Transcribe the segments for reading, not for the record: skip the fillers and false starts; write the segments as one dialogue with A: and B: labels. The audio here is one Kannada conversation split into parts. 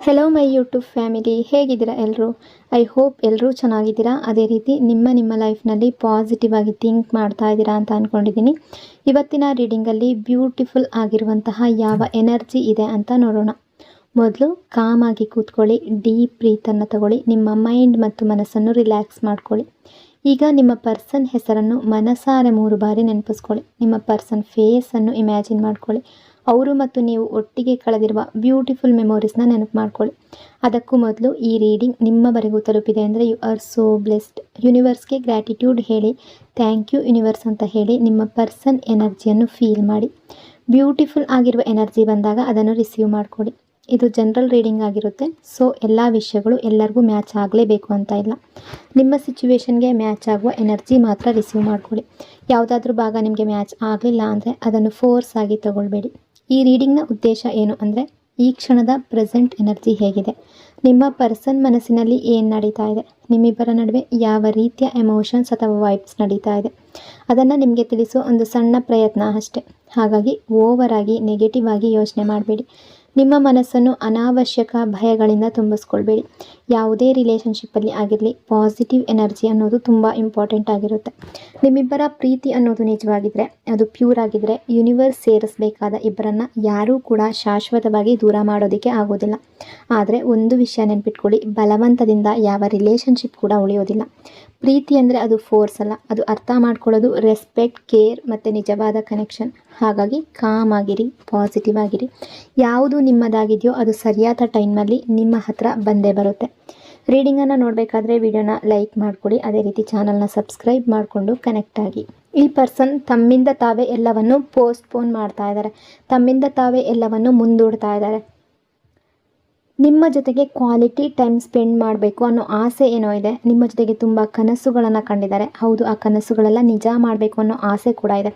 A: ಹೆಲೋ ಮೈ ಯೂಟ್ಯೂಬ್ ಫ್ಯಾಮಿಲಿ, ಹೇಗಿದ್ದೀರಾ ಎಲ್ಲರೂ? ಐ ಹೋಪ್ ಎಲ್ಲರೂ ಚೆನ್ನಾಗಿದ್ದೀರಾ. ಅದೇ ರೀತಿ ನಿಮ್ಮ ಲೈಫ್ನಲ್ಲಿ ಪಾಸಿಟಿವ್ ಆಗಿ ಥಿಂಕ್ ಮಾಡ್ತಾ ಇದ್ದೀರಾ ಅಂತ ಅಂದ್ಕೊಂಡಿದ್ದೀನಿ. ಇವತ್ತಿನ ರೀಡಿಂಗಲ್ಲಿ ಬ್ಯೂಟಿಫುಲ್ ಆಗಿರುವಂತಹ ಯಾವ ಎನರ್ಜಿ ಇದೆ ಅಂತ ನೋಡೋಣ. ಮೊದಲು ಕಾಮಾಗಿ ಕೂತ್ಕೊಳ್ಳಿ, ಡೀಪ್ ಬ್ರೀತನ್ನು ತಗೊಳ್ಳಿ, ನಿಮ್ಮ ಮೈಂಡ್ ಮತ್ತು ಮನಸ್ಸನ್ನು ರಿಲ್ಯಾಕ್ಸ್ ಮಾಡ್ಕೊಳ್ಳಿ. ಈಗ ನಿಮ್ಮ ಪರ್ಸನ್ ಹೆಸರನ್ನು ಮನಸಾರೆ 3 ಬಾರಿ ನೆನಪಿಸ್ಕೊಳ್ಳಿ. ನಿಮ್ಮ ಪರ್ಸನ್ ಫೇಸನ್ನು ಇಮ್ಯಾಜಿನ್ ಮಾಡ್ಕೊಳ್ಳಿ. ಅವರು ಮತ್ತು ನೀವು ಒಟ್ಟಿಗೆ ಕಳೆದಿರುವ ಬ್ಯೂಟಿಫುಲ್ ಮೆಮೊರೀಸ್ನ ನೆನಪು ಮಾಡ್ಕೊಳ್ಳಿ. ಅದಕ್ಕೂ ಮೊದಲು ಈ ರೀಡಿಂಗ್ ನಿಮ್ಮವರೆಗೂ ತಲುಪಿದೆ ಅಂದರೆ ಯು ಆರ್ ಸೋ ಬ್ಲೆಸ್ಡ್. ಯೂನಿವರ್ಸ್ಗೆ ಗ್ರ್ಯಾಟಿಟ್ಯೂಡ್ ಹೇಳಿ, ಥ್ಯಾಂಕ್ ಯು ಯೂನಿವರ್ಸ್ ಅಂತ ಹೇಳಿ ನಿಮ್ಮ ಪರ್ಸನ್ ಎನರ್ಜಿಯನ್ನು ಫೀಲ್ ಮಾಡಿ. ಬ್ಯೂಟಿಫುಲ್ ಆಗಿರುವ ಎನರ್ಜಿ ಬಂದಾಗ ಅದನ್ನು ರಿಸೀವ್ ಮಾಡ್ಕೊಳ್ಳಿ. ಇದು ಜನರಲ್ ರೀಡಿಂಗ್ ಆಗಿರುತ್ತೆ. ಸೊ ಎಲ್ಲ ವಿಷಯಗಳು ಎಲ್ಲರಿಗೂ ಮ್ಯಾಚ್ ಆಗಲೇಬೇಕು ಅಂತ ಇಲ್ಲ. ನಿಮ್ಮ ಸಿಚುವೇಶನ್ಗೆ ಮ್ಯಾಚ್ ಆಗುವ ಎನರ್ಜಿ ಮಾತ್ರ ರಿಸೀವ್ ಮಾಡ್ಕೊಳ್ಳಿ. ಯಾವುದಾದ್ರೂ ಭಾಗ ನಿಮಗೆ ಮ್ಯಾಚ್ ಆಗಲಿಲ್ಲ ಅಂದರೆ ಅದನ್ನು ಫೋರ್ಸ್ ಆಗಿ ತಗೊಳ್ಬೇಡಿ. ಈ ರೀಡಿಂಗ್ನ ಉದ್ದೇಶ ಏನು ಅಂದರೆ, ಈ ಕ್ಷಣದ ಪ್ರೆಸೆಂಟ್ ಎನರ್ಜಿ ಹೇಗಿದೆ, ನಿಮ್ಮ ಪರ್ಸನ್ ಮನಸ್ಸಿನಲ್ಲಿ ಏನು ನಡೀತಾ ಇದೆ, ನಿಮ್ಮಿಬ್ಬರ ನಡುವೆ ಯಾವ ರೀತಿಯ ಎಮೋಷನ್ಸ್ ಅಥವಾ ವೈಬ್ಸ್ ನಡೀತಾ ಇದೆ, ಅದನ್ನು ನಿಮಗೆ ತಿಳಿಸೋ ಒಂದು ಸಣ್ಣ ಪ್ರಯತ್ನ ಅಷ್ಟೇ. ಹಾಗಾಗಿ ಓವರ್ ಆಗಿ ನೆಗೆಟಿವ್ ಆಗಿ ಯೋಚನೆ ಮಾಡಬೇಡಿ. ನಿಮ್ಮ ಮನಸ್ಸನ್ನು ಅನಾವಶ್ಯಕ ಭಯಗಳಿಂದ ತುಂಬಿಸ್ಕೊಳ್ಬೇಡಿ. ಯಾವುದೇ ರಿಲೇಷನ್ಶಿಪ್ಪಲ್ಲಿ ಆಗಿರಲಿ, ಪಾಸಿಟಿವ್ ಎನರ್ಜಿ ಅನ್ನೋದು ತುಂಬ ಇಂಪಾರ್ಟೆಂಟ್ ಆಗಿರುತ್ತೆ. ನಿಮ್ಮಿಬ್ಬರ ಪ್ರೀತಿ ಅನ್ನೋದು ನಿಜವಾಗಿದ್ದರೆ, ಅದು ಪ್ಯೂರ್ ಆಗಿದ್ದರೆ, ಯೂನಿವರ್ಸ್ ಸೇರಿಸಬೇಕಾದ ಇಬ್ಬರನ್ನು ಯಾರೂ ಕೂಡ ಶಾಶ್ವತವಾಗಿ ದೂರ ಮಾಡೋದಕ್ಕೆ ಆಗೋದಿಲ್ಲ. ಆದರೆ ಒಂದು ವಿಷಯ ನೆನ್ಪಿಟ್ಕೊಳ್ಳಿ, ಬಲವಂತದಿಂದ ಯಾವ ರಿಲೇಷನ್ಶಿಪ್ ಕೂಡ ಉಳಿಯೋದಿಲ್ಲ. ಪ್ರೀತಿ ಅಂದರೆ ಅದು ಫೋರ್ಸ್ ಅಲ್ಲ, ಅದು ಅರ್ಥ ಮಾಡ್ಕೊಳ್ಳೋದು, ರೆಸ್ಪೆಕ್ಟ್, ಕೇರ್ ಮತ್ತು ನಿಜವಾದ ಕನೆಕ್ಷನ್. ಹಾಗಾಗಿ ಕಾಮ್ ಆಗಿರಿ, ಪಾಸಿಟಿವ್ ಆಗಿರಿ. ಯಾವುದು ನಿಮ್ಮದಾಗಿದೆಯೋ ಅದು ಸರಿಯಾದ ಟೈಮ್ನಲ್ಲಿ ನಿಮ್ಮ ಹತ್ರ ಬಂದೇ ಬರುತ್ತೆ. ರೀಡಿಂಗನ್ನು ನೋಡಬೇಕಾದ್ರೆ ವಿಡಿಯೋನ ಲೈಕ್ ಮಾಡ್ಕೊಳ್ಳಿ. ಅದೇ ರೀತಿ ಚಾನಲ್ನ ಸಬ್ಸ್ಕ್ರೈಬ್ ಮಾಡಿಕೊಂಡು ಕನೆಕ್ಟ್ ಆಗಿ. ಈ ಪರ್ಸನ್ ತಮ್ಮಿಂದ ತಾವೇ ಎಲ್ಲವನ್ನು ಪೋಸ್ಟ್ಪೋನ್ ಮಾಡ್ತಾ ಇದ್ದಾರೆ, ತಮ್ಮಿಂದ ತಾವೇ ಎಲ್ಲವನ್ನು ಮುಂದೂಡ್ತಾ ಇದ್ದಾರೆ. ನಿಮ್ಮ ಜೊತೆಗೆ ಕ್ವಾಲಿಟಿ ಟೈಮ್ ಸ್ಪೆಂಡ್ ಮಾಡಬೇಕು ಅನ್ನೋ ಆಸೆ ಏನೋ ಇದೆ. ನಿಮ್ಮ ಜೊತೆಗೆ ತುಂಬ ಕನಸುಗಳನ್ನು ಕಂಡಿದ್ದಾರೆ. ಹೌದು, ಆ ಕನಸುಗಳೆಲ್ಲ ನಿಜ ಮಾಡಬೇಕು ಅನ್ನೋ ಆಸೆ ಕೂಡ ಇದೆ.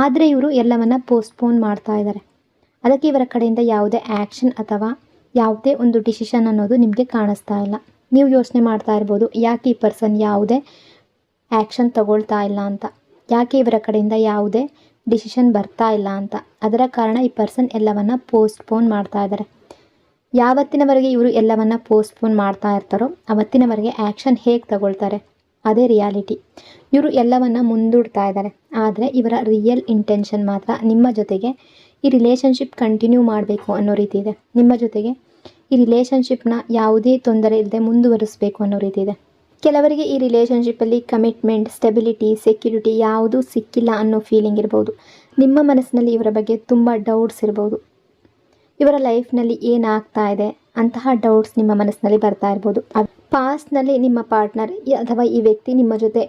A: ಆದರೆ ಇವರು ಎಲ್ಲವನ್ನು ಪೋಸ್ಟ್ಪೋನ್ ಮಾಡ್ತಾ ಇದ್ದಾರೆ. ಅದಕ್ಕೆ ಇವರ ಕಡೆಯಿಂದ ಯಾವುದೇ ಆ್ಯಕ್ಷನ್ ಅಥವಾ ಯಾವುದೇ ಒಂದು ಡಿಸಿಷನ್ ಅನ್ನೋದು ನಿಮಗೆ ಕಾಣಿಸ್ತಾ ಇಲ್ಲ. ನೀವು ಯೋಚನೆ ಮಾಡ್ತಾ ಇರ್ಬೋದು, ಯಾಕೆ ಈ ಪರ್ಸನ್ ಯಾವುದೇ ಆ್ಯಕ್ಷನ್ ತಗೊಳ್ತಾ ಇಲ್ಲ ಅಂತ, ಯಾಕೆ ಇವರ ಕಡೆಯಿಂದ ಯಾವುದೇ ಡಿಸಿಷನ್ ಬರ್ತಾ ಇಲ್ಲ ಅಂತ. ಅದರ ಕಾರಣ ಈ ಪರ್ಸನ್ ಎಲ್ಲವನ್ನು ಪೋಸ್ಟ್ಪೋನ್ ಮಾಡ್ತಾ ಇದ್ದಾರೆ. ಯಾವತ್ತಿನವರೆಗೆ ಇವರು ಎಲ್ಲವನ್ನು ಪೋಸ್ಟ್ಪೋನ್ ಮಾಡ್ತಾ ಇರ್ತಾರೋ ಅವತ್ತಿನವರೆಗೆ ಆ್ಯಕ್ಷನ್ ಹೇಗೆ ತಗೊಳ್ತಾರೆ, ಅದೇ ರಿಯಾಲಿಟಿ. ಇವರು ಎಲ್ಲವನ್ನು ಮುಂದೂಡ್ತಾ ಇದ್ದಾರೆ. ಆದರೆ ಇವರ ರಿಯಲ್ ಇಂಟೆನ್ಷನ್ ಮಾತ್ರ ನಿಮ್ಮ ಜೊತೆಗೆ ಈ ರಿಲೇಷನ್ಶಿಪ್ ಕಂಟಿನ್ಯೂ ಮಾಡಬೇಕು ಅನ್ನೋ ರೀತಿ ಇದೆ. ನಿಮ್ಮ ಜೊತೆಗೆ ಈ ರಿಲೇಷನ್ಶಿಪ್ನ ಯಾವುದೇ ತೊಂದರೆ ಇಲ್ಲದೆ ಮುಂದುವರಿಸಬೇಕು ಅನ್ನೋ ರೀತಿ ಇದೆ. ಕೆಲವರಿಗೆ ಈ ರಿಲೇಷನ್ಶಿಪ್ಪಲ್ಲಿ ಕಮಿಟ್ಮೆಂಟ್, ಸ್ಟೆಬಿಲಿಟಿ, ಸೆಕ್ಯೂರಿಟಿ ಯಾವುದೂ ಸಿಕ್ಕಿಲ್ಲ ಅನ್ನೋ ಫೀಲಿಂಗ್ ಇರ್ಬೋದು. ನಿಮ್ಮ ಮನಸ್ಸಿನಲ್ಲಿ ಇವರ ಬಗ್ಗೆ ತುಂಬ ಡೌಟ್ಸ್ ಇರ್ಬೋದು. ಇವರ ಲೈಫ್ನಲ್ಲಿ ಏನಾಗ್ತಾ ಇದೆ ಅಂತಹ ಡೌಟ್ಸ್ ನಿಮ್ಮ ಮನಸ್ಸಿನಲ್ಲಿ ಬರ್ತಾ ಇರ್ಬೋದು. ಪಾಸ್ಟ್ನಲ್ಲಿ ನಿಮ್ಮ ಪಾರ್ಟ್ನರ್ ಅಥವಾ ಈ ವ್ಯಕ್ತಿ ನಿಮ್ಮ ಜೊತೆ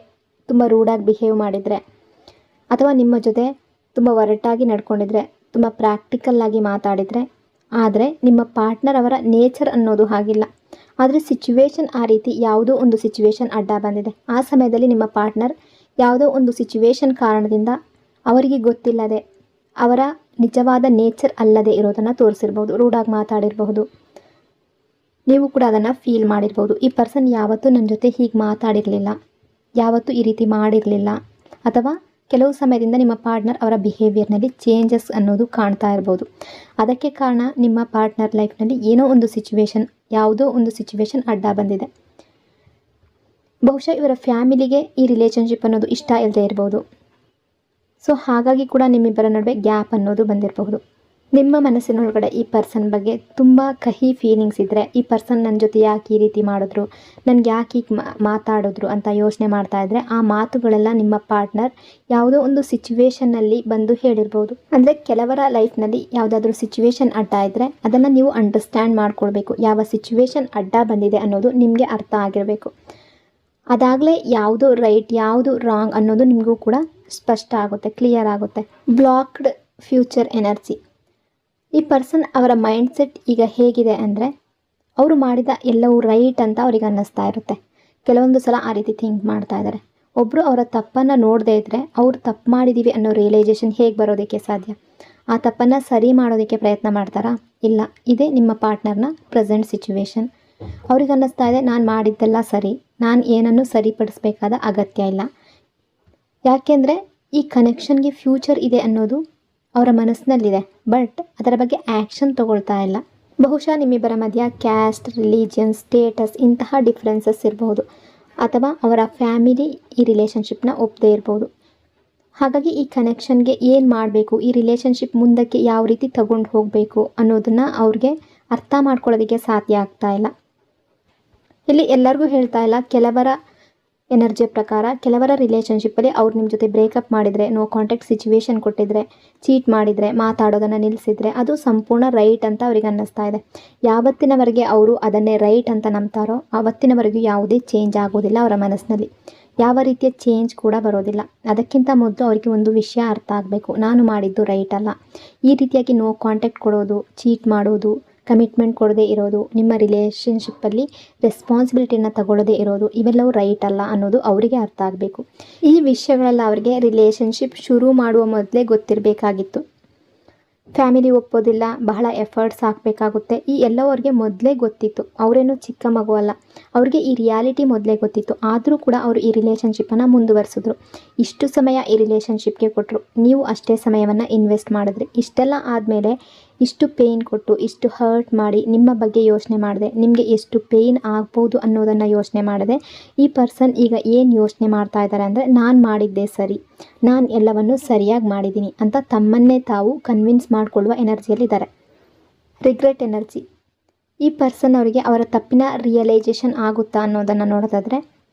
A: ತುಂಬ ರೂಡಾಗಿ ಬಿಹೇವ್ ಮಾಡಿದರೆ, ಅಥವಾ ನಿಮ್ಮ ಜೊತೆ ತುಂಬ ಒರಟಾಗಿ ನಡ್ಕೊಂಡಿದ್ರೆ, ತುಂಬ ಪ್ರಾಕ್ಟಿಕಲ್ಲಾಗಿ ಮಾತಾಡಿದರೆ. ಆದರೆ ನಿಮ್ಮ ಪಾರ್ಟ್ನರ್ ಅವರ ನೇಚರ್ ಅನ್ನೋದು ಹಾಗಿಲ್ಲ. ಆದರೆ ಸಿಚುವೇಶನ್ ಆ ರೀತಿ, ಯಾವುದೋ ಒಂದು ಸಿಚುವೇಶನ್ ಅಡ್ಡ ಬಂದಿದೆ. ಆ ಸಮಯದಲ್ಲಿ ನಿಮ್ಮ ಪಾರ್ಟ್ನರ್ ಯಾವುದೋ ಒಂದು ಸಿಚುವೇಶನ್ ಕಾರಣದಿಂದ ಅವರಿಗೆ ಗೊತ್ತಿಲ್ಲದೆ ಅವರ ನಿಜವಾದ ನೇಚರ್ ಅಲ್ಲದೆ ಇರೋದನ್ನು ತೋರಿಸಿರ್ಬೋದು, ರೂಢಾಗಿ ಮಾತಾಡಿರಬಹುದು. ನೀವು ಕೂಡ ಅದನ್ನು ಫೀಲ್ ಮಾಡಿರ್ಬೋದು. ಈ ಪರ್ಸನ್ ಯಾವತ್ತೂ ನನ್ನ ಜೊತೆ ಹೀಗೆ ಮಾತಾಡಿರಲಿಲ್ಲ, ಯಾವತ್ತೂ ಈ ರೀತಿ ಮಾಡಿರಲಿಲ್ಲ, ಅಥವಾ ಕೆಲವು ಸಮಯದಿಂದ ನಿಮ್ಮ ಪಾರ್ಟ್ನರ್ ಅವರ ಬಿಹೇವಿಯರ್ನಲ್ಲಿ ಚೇಂಜಸ್ ಅನ್ನೋದು ಕಾಣ್ತಾ ಇರ್ಬೋದು. ಅದಕ್ಕೆ ಕಾರಣ ನಿಮ್ಮ ಪಾರ್ಟ್ನರ್ ಲೈಫ್ನಲ್ಲಿ ಏನೋ ಒಂದು ಸಿಚುವೇಶನ್, ಯಾವುದೋ ಒಂದು ಸಿಚುವೇಶನ್ ಅಡ್ಡ ಬಂದಿದೆ. ಬಹುಶಃ ಇವರ ಫ್ಯಾಮಿಲಿಗೆ ಈ ರಿಲೇಷನ್ಶಿಪ್ ಅನ್ನೋದು ಇಷ್ಟ ಇಲ್ಲದೆ ಇರ್ಬೋದು. ಸೊ ಹಾಗಾಗಿ ಕೂಡ ನಿಮ್ಮಿಬ್ಬರ ನಡುವೆ ಗ್ಯಾಪ್ ಅನ್ನೋದು ಬಂದಿರಬಹುದು. ನಿಮ್ಮ ಮನಸ್ಸಿನೊಳಗಡೆ ಈ ಪರ್ಸನ್ ಬಗ್ಗೆ ತುಂಬ ಕಹಿ ಫೀಲಿಂಗ್ಸ್ ಇದ್ದರೆ, ಈ ಪರ್ಸನ್ ನನ್ನ ಜೊತೆ ಯಾಕೆ ಈ ರೀತಿ ಮಾಡಿದ್ರು, ನನಗೆ ಯಾಕೆ ಹೀಗೆ ಮಾತಾಡಿದ್ರು ಅಂತ ಯೋಚನೆ ಮಾಡ್ತಾ ಇದ್ದರೆ, ಆ ಮಾತುಗಳೆಲ್ಲ ನಿಮ್ಮ ಪಾರ್ಟ್ನರ್ ಯಾವುದೋ ಒಂದು ಸಿಚುವೇಶನ್ನಲ್ಲಿ ಬಂದು ಹೇಳಿರ್ಬೋದು. ಅಂದರೆ ಕೆಲವರ ಲೈಫ್ನಲ್ಲಿ ಯಾವುದಾದ್ರೂ ಸಿಚುವೇಶನ್ ಅಡ್ಡ ಇದ್ದರೆ ಅದನ್ನು ನೀವು ಅಂಡರ್ಸ್ಟ್ಯಾಂಡ್ ಮಾಡ್ಕೊಳ್ಬೇಕು. ಯಾವ ಸಿಚುವೇಶನ್ ಅಡ್ಡ ಬಂದಿದೆ ಅನ್ನೋದು ನಿಮಗೆ ಅರ್ಥ ಆಗಿರಬೇಕು. ಅದಾಗಲೇ ಯಾವುದು ರೈಟ್, ಯಾವುದು ರಾಂಗ್ ಅನ್ನೋದು ನಿಮಗೂ ಕೂಡ ಸ್ಪಷ್ಟ ಆಗುತ್ತೆ, ಕ್ಲಿಯರ್ ಆಗುತ್ತೆ. Blocked future energy. ಈ ಪರ್ಸನ್ ಅವರ ಮೈಂಡ್ಸೆಟ್ ಈಗ ಹೇಗಿದೆ ಅಂದರೆ, ಅವರು ಮಾಡಿದ ಎಲ್ಲವೂ ರೈಟ್ ಅಂತ ಅವ್ರಿಗೆ ಅನ್ನಿಸ್ತಾ ಇರುತ್ತೆ. ಕೆಲವೊಂದು ಸಲ ಆ ರೀತಿ ಥಿಂಕ್ ಮಾಡ್ತಾ ಇದ್ದಾರೆ. ಒಬ್ಬರು ಅವರ ತಪ್ಪನ್ನು ನೋಡದೇ ಇದ್ದರೆ ಅವ್ರು ತಪ್ಪು ಮಾಡಿದ್ದೀವಿ ಅನ್ನೋ ರಿಯಲೈಸೇಷನ್ ಹೇಗೆ ಬರೋದಕ್ಕೆ ಸಾಧ್ಯ? ಆ ತಪ್ಪನ್ನು ಸರಿ ಮಾಡೋದಕ್ಕೆ ಪ್ರಯತ್ನ ಮಾಡ್ತಾರಾ? ಇಲ್ಲ. ಇದೇ ನಿಮ್ಮ ಪಾರ್ಟ್ನರ್ನ ಪ್ರೆಸೆಂಟ್ ಸಿಚುವೇಶನ್. ಅವ್ರಿಗೆ ಅನ್ನಿಸ್ತಾ ಇದೆ, ನಾನು ಮಾಡಿದ್ದೆಲ್ಲ ಸರಿ, ನಾನು ಏನನ್ನು ಸರಿಪಡಿಸ್ಬೇಕಾದ ಅಗತ್ಯ ಇಲ್ಲ. ಯಾಕೆಂದರೆ ಈ ಕನೆಕ್ಷನ್ಗೆ ಫ್ಯೂಚರ್ ಇದೆ ಅನ್ನೋದು ಅವರ ಮನಸ್ಸಿನಲ್ಲಿದೆ. ಬಟ್ ಅದರ ಬಗ್ಗೆ ಆ್ಯಕ್ಷನ್ ತಗೊಳ್ತಾ ಇಲ್ಲ. ಬಹುಶಃ ನಿಮ್ಮಿಬ್ಬರ ಮಧ್ಯ ಕ್ಯಾಸ್ಟ್, ರಿಲಿಜಿಯನ್, ಸ್ಟೇಟಸ್ ಇಂತಹ ಡಿಫ್ರೆನ್ಸಸ್ ಇರಬಹುದು, ಅಥವಾ ಅವರ ಫ್ಯಾಮಿಲಿ ಈ ರಿಲೇಷನ್ಶಿಪ್ನ ಒಪ್ಪದೇ ಇರ್ಬೋದು. ಹಾಗಾಗಿ ಈ ಕನೆಕ್ಷನ್ಗೆ ಏನು ಮಾಡಬೇಕು, ಈ ರಿಲೇಷನ್ಶಿಪ್ ಮುಂದಕ್ಕೆ ಯಾವ ರೀತಿ ತಗೊಂಡು ಹೋಗಬೇಕು ಅನ್ನೋದನ್ನು ಅವ್ರಿಗೆ ಅರ್ಥ ಮಾಡ್ಕೊಳ್ಳೋದಕ್ಕೆ ಸಾಧ್ಯ ಆಗ್ತಾ ಇಲ್ಲ. ಇಲ್ಲಿ ಎಲ್ಲರಿಗೂ ಹೇಳ್ತಾ ಇಲ್ಲ, ಕೆಲವರ ಎನರ್ಜಿಯ ಪ್ರಕಾರ ಕೆಲವರ ರಿಲೇಷನ್ಶಿಪ್ಪಲ್ಲಿ ಅವ್ರು ನಿಮ್ಮ ಜೊತೆ ಬ್ರೇಕಪ್ ಮಾಡಿದರೆ, ನೋ ಕಾಂಟ್ಯಾಕ್ಟ್ ಸಿಚುವೇಶನ್ ಕೊಟ್ಟಿದ್ರೆ, ಚೀಟ್ ಮಾಡಿದರೆ, ಮಾತಾಡೋದನ್ನು ನಿಲ್ಲಿಸಿದರೆ ಅದು ಸಂಪೂರ್ಣ ರೈಟ್ ಅಂತ ಅವ್ರಿಗೆ ಅನ್ನಿಸ್ತಾ ಇದೆ. ಯಾವತ್ತಿನವರೆಗೆ ಅವರು ಅದನ್ನೇ ರೈಟ್ ಅಂತ ನಂಬ್ತಾರೋ ಆವತ್ತಿನವರೆಗೂ ಯಾವುದೇ ಚೇಂಜ್ ಆಗೋದಿಲ್ಲ ಅವರ ಮನಸ್ಸಿನಲ್ಲಿ, ಯಾವ ರೀತಿಯ ಚೇಂಜ್ ಕೂಡ ಬರೋದಿಲ್ಲ. ಅದಕ್ಕಿಂತ ಮೊದಲು ಅವರಿಗೆ ಒಂದು ವಿಷಯ ಅರ್ಥ ಆಗಬೇಕು, ನಾನು ಮಾಡಿದ್ದು ರೈಟ್ ಅಲ್ಲ. ಈ ರೀತಿಯಾಗಿ ನೋ ಕಾಂಟ್ಯಾಕ್ಟ್ ಕೊಡೋದು, ಚೀಟ್ ಮಾಡೋದು, ಕಮಿಟ್ಮೆಂಟ್ ಕೊಡದೇ ಇರೋದು, ನಿಮ್ಮ ರಿಲೇಷನ್ಶಿಪ್ಪಲ್ಲಿ ರೆಸ್ಪಾನ್ಸಿಬಿಲಿಟಿನ ತಗೊಳ್ಳೋದೇ ಇರೋದು, ಇವೆಲ್ಲವೂ ರೈಟ್ ಅಲ್ಲ ಅನ್ನೋದು ಅವರಿಗೆ ಅರ್ಥ ಆಗಬೇಕು. ಈ ವಿಷಯಗಳೆಲ್ಲ ಅವರಿಗೆ ರಿಲೇಷನ್ಶಿಪ್ ಶುರು ಮಾಡುವ ಮೊದಲೇ ಗೊತ್ತಿರಬೇಕಾಗಿತ್ತು. ಫ್ಯಾಮಿಲಿ ಒಪ್ಪೋದಿಲ್ಲ, ಬಹಳ ಎಫರ್ಟ್ಸ್ ಹಾಕಬೇಕಾಗುತ್ತೆ, ಈ ಎಲ್ಲವೂ ಅವ್ರಿಗೆ ಮೊದಲೇ ಗೊತ್ತಿತ್ತು. ಅವರೇನು ಚಿಕ್ಕ ಮಗು ಅಲ್ಲ, ಅವ್ರಿಗೆ ಈ ರಿಯಾಲಿಟಿ ಮೊದಲೇ ಗೊತ್ತಿತ್ತು. ಆದರೂ ಕೂಡ ಅವರು ಈ ರಿಲೇಷನ್ಶಿಪ್ಪನ್ನು ಮುಂದುವರಿಸಿದ್ರು. ಇಷ್ಟು ಸಮಯ ಈ ರಿಲೇಷನ್ಶಿಪ್ಗೆ ಕೊಟ್ಟರು, ನೀವು ಅಷ್ಟೇ ಸಮಯವನ್ನು ಇನ್ವೆಸ್ಟ್ ಮಾಡಿದ್ರಿ. ಇಷ್ಟೆಲ್ಲ ಆದಮೇಲೆ ಇಷ್ಟು ಪೇಯ್ನ್ ಕೊಟ್ಟು, ಇಷ್ಟು ಹರ್ಟ್ ಮಾಡಿ, ನಿಮ್ಮ ಬಗ್ಗೆ ಯೋಚನೆ ಮಾಡಿದೆ, ನಿಮಗೆ ಎಷ್ಟು ಪೇಯ್ನ್ ಆಗ್ಬೋದು ಅನ್ನೋದನ್ನು ಯೋಚನೆ ಮಾಡಿದೆ. ಈ ಪರ್ಸನ್ ಈಗ ಏನು ಯೋಚನೆ ಮಾಡ್ತಾ ಇದ್ದಾರೆ ಅಂದರೆ, ನಾನು ಮಾಡಿದ್ದೇ ಸರಿ, ನಾನು ಎಲ್ಲವನ್ನು ಸರಿಯಾಗಿ ಮಾಡಿದ್ದೀನಿ ಅಂತ ತಮ್ಮನ್ನೇ ತಾವು ಕನ್ವಿನ್ಸ್ ಮಾಡಿಕೊಳ್ಳುವ ಎನರ್ಜಿಯಲ್ಲಿದ್ದಾರೆ. Regret energy. ಈ ಪರ್ಸನ್ ಅವರಿಗೆ ಅವರ ತಪ್ಪಿನ ರಿಯಲೈಸೇಷನ್ ಆಗುತ್ತಾ ಅನ್ನೋದನ್ನು ನೋಡೋದಾದರೆ,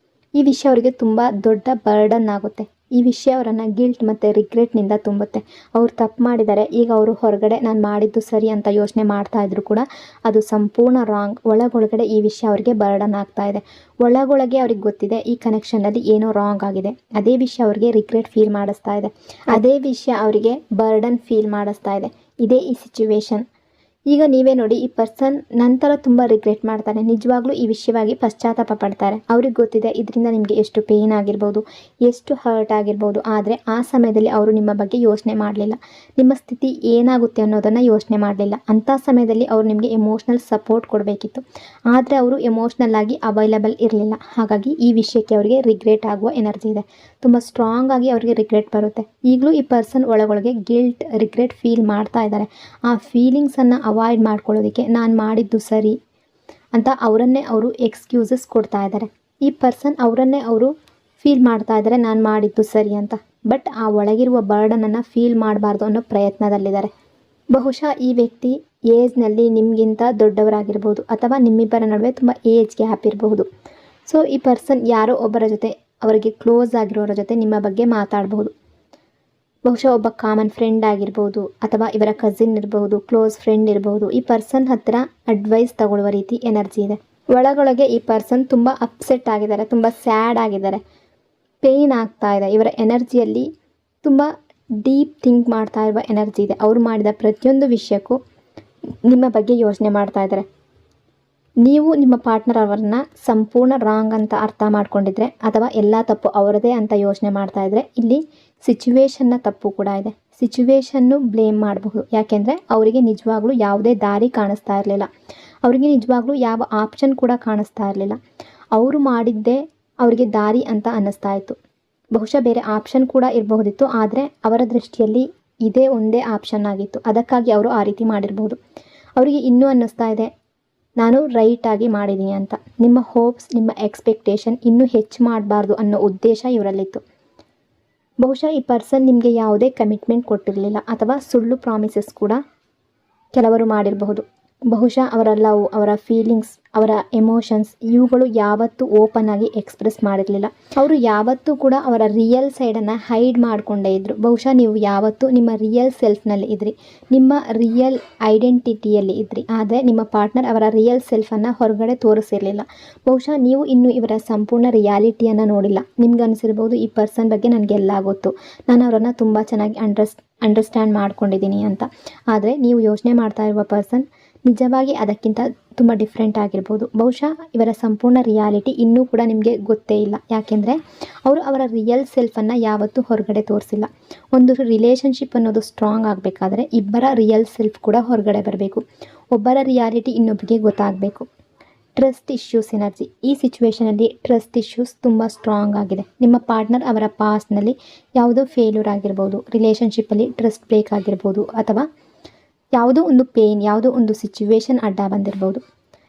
A: ಈ ವಿಷಯ ಅವರಿಗೆ ತುಂಬ ದೊಡ್ಡ ಬರ್ಡನ್ ಆಗುತ್ತೆ. ಈ ವಿಷಯ ಅವರನ್ನು ಗಿಲ್ಟ್ ಮತ್ತು ರಿಗ್ರೆಟ್ನಿಂದ ತುಂಬುತ್ತೆ. ಅವ್ರು ತಪ್ಪು ಮಾಡಿದ್ದಾರೆ, ಈಗ ಅವರು ಹೊರಗಡೆ ನಾನು ಮಾಡಿದ್ದು ಸರಿ ಅಂತ ಯೋಚನೆ ಮಾಡ್ತಾ ಇದ್ರು ಕೂಡ ಅದು ಸಂಪೂರ್ಣ ರಾಂಗ್. ಒಳಗೊಳಗಡೆ ಈ ವಿಷಯ ಅವರಿಗೆ ಬರ್ಡನ್ ಆಗ್ತಾ ಇದೆ. ಒಳಗೊಳಗೆ ಅವ್ರಿಗೆ ಗೊತ್ತಿದೆ ಈ ಕನೆಕ್ಷನಲ್ಲಿ ಏನೋ ರಾಂಗ್ ಆಗಿದೆ. ಅದೇ ವಿಷಯ ಅವರಿಗೆ ರಿಗ್ರೆಟ್ ಫೀಲ್ ಮಾಡಿಸ್ತಾ ಇದೆ, ಅದೇ ವಿಷಯ ಅವರಿಗೆ ಬರ್ಡನ್ ಫೀಲ್ ಮಾಡಿಸ್ತಾ ಇದೆ. ಇದೇ ಈ ಸಿಚುವೇಶನ್. ಈಗ ನೀವೇ ನೋಡಿ, ಈ ಪರ್ಸನ್ ನಂತರ ತುಂಬ ರಿಗ್ರೆಟ್ ಮಾಡ್ತಾರೆ, ನಿಜವಾಗ್ಲೂ ಈ ವಿಷಯವಾಗಿ ಪಶ್ಚಾತ್ತಾಪ ಪಡ್ತಾರೆ. ಅವ್ರಿಗೆ ಗೊತ್ತಿದೆ ಇದರಿಂದ ನಿಮಗೆ ಎಷ್ಟು ಪೇಯ್ನ್ ಆಗಿರ್ಬೋದು, ಎಷ್ಟು ಹರ್ಟ್ ಆಗಿರ್ಬೋದು. ಆದರೆ ಆ ಸಮಯದಲ್ಲಿ ಅವರು ನಿಮ್ಮ ಬಗ್ಗೆ ಯೋಚನೆ ಮಾಡಲಿಲ್ಲ, ನಿಮ್ಮ ಸ್ಥಿತಿ ಏನಾಗುತ್ತೆ ಅನ್ನೋದನ್ನು ಯೋಚನೆ ಮಾಡಲಿಲ್ಲ. ಅಂಥ ಸಮಯದಲ್ಲಿ ಅವರು ನಿಮಗೆ ಎಮೋಷ್ನಲ್ ಸಪೋರ್ಟ್ ಕೊಡಬೇಕಿತ್ತು, ಆದರೆ ಅವರು ಎಮೋಷ್ನಲ್ ಆಗಿ ಅವೈಲಬಲ್ ಇರಲಿಲ್ಲ. ಹಾಗಾಗಿ ಈ ವಿಷಯಕ್ಕೆ ಅವರಿಗೆ ರಿಗ್ರೆಟ್ ಆಗುವ ಎನರ್ಜಿ ಇದೆ, ತುಂಬ ಸ್ಟ್ರಾಂಗ್ ಆಗಿ ಅವರಿಗೆ ರಿಗ್ರೆಟ್ ಬರುತ್ತೆ. ಈಗಲೂ ಈ ಪರ್ಸನ್ ಒಳಗೊಳಗೆ ಗಿಲ್ಟ್, ರಿಗ್ರೆಟ್ ಫೀಲ್ ಮಾಡ್ತಾ ಇದ್ದಾರೆ. ಆ ಫೀಲಿಂಗ್ಸನ್ನು ಅವಾಯ್ಡ್ ಮಾಡ್ಕೊಳ್ಳೋದಕ್ಕೆ ನಾನು ಮಾಡಿದ್ದು ಸರಿ ಅಂತ ಅವರನ್ನೇ ಅವರು ಎಕ್ಸ್ಕ್ಯೂಸಸ್ ಕೊಡ್ತಾ ಇದ್ದಾರೆ. ಈ ಪರ್ಸನ್ ಅವರನ್ನೇ ಅವರು ಫೀಲ್ ಮಾಡ್ತಾ ಇದ್ದಾರೆ, ನಾನು ಮಾಡಿದ್ದು ಸರಿ ಅಂತ. ಬಟ್ ಆ ಒಳಗಿರುವ ಬರ್ಡನನ್ನು ಫೀಲ್ ಮಾಡಬಾರ್ದು ಅನ್ನೋ ಪ್ರಯತ್ನದಲ್ಲಿದ್ದಾರೆ. ಬಹುಶಃ ಈ ವ್ಯಕ್ತಿ ಏಜ್ನಲ್ಲಿ ನಿಮಗಿಂತ ದೊಡ್ಡವರಾಗಿರ್ಬೋದು, ಅಥವಾ ನಿಮ್ಮಿಬ್ಬರ ನಡುವೆ ತುಂಬ ಏಜ್ ಗ್ಯಾಪ್ ಇರಬಹುದು. ಸೊ ಈ ಪರ್ಸನ್ ಯಾರೋ ಒಬ್ಬರ ಜೊತೆ, ಅವರಿಗೆ ಕ್ಲೋಸ್ ಆಗಿರೋರ ಜೊತೆ ನಿಮ್ಮ ಬಗ್ಗೆ ಮಾತಾಡಬಹುದು. ಬಹುಶಃ ಒಬ್ಬ ಕಾಮನ್ ಫ್ರೆಂಡ್ ಆಗಿರ್ಬೋದು, ಅಥವಾ ಇವರ ಕಸಿನ್ ಇರಬಹುದು, ಕ್ಲೋಸ್ ಫ್ರೆಂಡ್ ಇರಬಹುದು. ಈ ಪರ್ಸನ್ ಹತ್ತಿರ ಅಡ್ವೈಸ್ ತಗೊಳ್ಳುವ ರೀತಿ ಎನರ್ಜಿ ಇದೆ. ಒಳಗೊಳಗೆ ಈ ಪರ್ಸನ್ ತುಂಬ ಅಪ್ಸೆಟ್ ಆಗಿದ್ದಾರೆ, ತುಂಬ ಸ್ಯಾಡ್ ಆಗಿದ್ದಾರೆ, ಪೇಯ್ನ್ ಆಗ್ತಾ ಇದೆ. ಇವರ ಎನರ್ಜಿಯಲ್ಲಿ ತುಂಬ ಡೀಪ್ ಥಿಂಕ್ ಮಾಡ್ತಾ ಇರುವ ಎನರ್ಜಿ ಇದೆ. ಅವರು ಮಾಡಿದ ಪ್ರತಿಯೊಂದು ವಿಷಯಕ್ಕೂ ನಿಮ್ಮ ಬಗ್ಗೆ ಯೋಚನೆ ಮಾಡ್ತಾ ಇದ್ದಾರೆ. ನೀವು ನಿಮ್ಮ ಪಾರ್ಟ್ನರ್ ಅವರನ್ನ ಸಂಪೂರ್ಣ ರಾಂಗ್ ಅಂತ ಅರ್ಥ ಮಾಡ್ಕೊಂಡಿದ್ರೆ, ಅಥವಾ ಎಲ್ಲ ತಪ್ಪು ಅವರದೇ ಅಂತ ಯೋಚನೆ ಮಾಡ್ತಾ ಇದ್ರೆ, ಇಲ್ಲಿ ಸಿಚುವೇಶನ್ನ ತಪ್ಪು ಕೂಡ ಇದೆ. ಸಿಚುವೇಶನ್ನು ಬ್ಲೇಮ್ ಮಾಡಬಹುದು. ಯಾಕೆಂದರೆ ಅವರಿಗೆ ನಿಜವಾಗ್ಲೂ ಯಾವುದೇ ದಾರಿ ಕಾಣಿಸ್ತಾ ಇರಲಿಲ್ಲ, ಅವರಿಗೆ ನಿಜವಾಗ್ಲೂ ಯಾವ ಆಪ್ಷನ್ ಕೂಡ ಕಾಣಿಸ್ತಾ ಇರಲಿಲ್ಲ. ಅವರು ಮಾಡಿದ್ದೇ ಅವರಿಗೆ ದಾರಿ ಅಂತ ಅನ್ನಿಸ್ತಾ ಇತ್ತು. ಬಹುಶಃ ಬೇರೆ ಆಪ್ಷನ್ ಕೂಡ ಇರಬಹುದಿತ್ತು, ಆದರೆ ಅವರ ದೃಷ್ಟಿಯಲ್ಲಿ ಇದೇ ಒಂದೇ ಆಪ್ಷನ್ ಆಗಿತ್ತು. ಅದಕ್ಕಾಗಿ ಅವರು ಆ ರೀತಿ ಮಾಡಿರ್ಬೋದು. ಅವರಿಗೆ ಇನ್ನೂ ಅನ್ನಿಸ್ತಾ ಇದೆ, ನಾನು ರೈಟಾಗಿ ಮಾಡಿದ್ದೀನಿ ಅಂತ. ನಿಮ್ಮ ಹೋಪ್ಸ್, ನಿಮ್ಮ ಎಕ್ಸ್ಪೆಕ್ಟೇಷನ್ ಇನ್ನೂ ಹೆಚ್ಚು ಮಾಡಬಾರ್ದು ಅನ್ನೋ ಉದ್ದೇಶ ಇವರಲ್ಲಿತ್ತು. ಬಹುಶಃ ಈ ಪರ್ಸನ್ ನಿಮಗೆ ಯಾವುದೇ ಕಮಿಟ್ಮೆಂಟ್ ಕೊಟ್ಟಿರಲಿಲ್ಲ, ಅಥವಾ ಸುಳ್ಳು ಪ್ರಾಮಿಸಸ್ ಕೂಡ ಕೆಲವರು ಮಾಡಿರಬಹುದು. ಬಹುಶಃ ಅವರ ಲವ್, ಅವರ ಫೀಲಿಂಗ್ಸ್, ಅವರ ಎಮೋಷನ್ಸ್ ಇವುಗಳು ಯಾವತ್ತೂ ಓಪನ್ ಆಗಿ ಎಕ್ಸ್ಪ್ರೆಸ್ ಮಾಡಿರಲಿಲ್ಲ. ಅವರು ಯಾವತ್ತೂ ಕೂಡ ಅವರ ರಿಯಲ್ ಸೈಡನ್ನು ಹೈಡ್ ಮಾಡಿಕೊಂಡೇ ಇದ್ದರು. ಬಹುಶಃ ನೀವು ಯಾವತ್ತೂ ನಿಮ್ಮ ರಿಯಲ್ ಸೆಲ್ಫ್ನಲ್ಲಿ ಇದ್ರಿ, ನಿಮ್ಮ ರಿಯಲ್ ಐಡೆಂಟಿಟಿಯಲ್ಲಿ ಇದ್ರಿ. ಆದರೆ ನಿಮ್ಮ ಪಾರ್ಟ್ನರ್ ಅವರ ರಿಯಲ್ ಸೆಲ್ಫನ್ನು ಹೊರಗಡೆ ತೋರಿಸಿರಲಿಲ್ಲ. ಬಹುಶಃ ನೀವು ಇನ್ನೂ ಇವರ ಸಂಪೂರ್ಣ ರಿಯಾಲಿಟಿಯನ್ನು ನೋಡಿಲ್ಲ. ನಿಮ್ಗೆ ಅನಿಸಿರ್ಬೋದು, ಈ ಪರ್ಸನ್ ಬಗ್ಗೆ ನನಗೆಲ್ಲ ಗೊತ್ತು, ನಾನು ಅವರನ್ನು ತುಂಬ ಚೆನ್ನಾಗಿ ಅಂಡರ್ಸ್ಟ್ಯಾಂಡ್ ಮಾಡ್ಕೊಂಡಿದ್ದೀನಿ ಅಂತ. ಆದರೆ ನೀವು ಯೋಚನೆ ಮಾಡ್ತಾ ಇರುವ ಪರ್ಸನ್ ನಿಜವಾಗಿ ಅದಕ್ಕಿಂತ ತುಂಬ ಡಿಫ್ರೆಂಟ್ ಆಗಿರ್ಬೋದು. ಬಹುಶಃ ಇವರ ಸಂಪೂರ್ಣ ರಿಯಾಲಿಟಿ ಇನ್ನೂ ಕೂಡ ನಿಮಗೆ ಗೊತ್ತೇ ಇಲ್ಲ. ಯಾಕೆಂದರೆ ಅವರು ಅವರ ರಿಯಲ್ ಸೆಲ್ಫನ್ನು ಯಾವತ್ತೂ ಹೊರಗಡೆ ತೋರಿಸಿಲ್ಲ. ಒಂದು ರಿಲೇಷನ್ಶಿಪ್ ಅನ್ನೋದು ಸ್ಟ್ರಾಂಗ್ ಆಗಬೇಕಾದ್ರೆ ಇಬ್ಬರ ರಿಯಲ್ ಸೆಲ್ಫ್ ಕೂಡ ಹೊರಗಡೆ ಬರಬೇಕು. ಒಬ್ಬರ ರಿಯಾಲಿಟಿ ಇನ್ನೊಬ್ಬರಿಗೆ ಗೊತ್ತಾಗಬೇಕು. Trust issues energy. ಈ ಸಿಚುವೇಷನಲ್ಲಿ ಟ್ರಸ್ಟ್ ಇಶ್ಯೂಸ್ ತುಂಬ ಸ್ಟ್ರಾಂಗ್ ಆಗಿದೆ. ನಿಮ್ಮ ಪಾರ್ಟ್ನರ್ ಅವರ ಪಾಸ್ಟ್ನಲ್ಲಿ ಯಾವುದೋ ಫೇಲ್ಯೂರ್ ಆಗಿರ್ಬೋದು, ರಿಲೇಷನ್ಶಿಪ್ಪಲ್ಲಿ ಟ್ರಸ್ಟ್ ಬ್ರೇಕ್ ಆಗಿರ್ಬೋದು, ಅಥವಾ ಯಾವುದೋ ಒಂದು ಪೇಯ್ನ್, ಯಾವುದೋ ಒಂದು ಸಿಚುವೇಶನ್ ಅಡ್ಡ ಬಂದಿರ್ಬೋದು.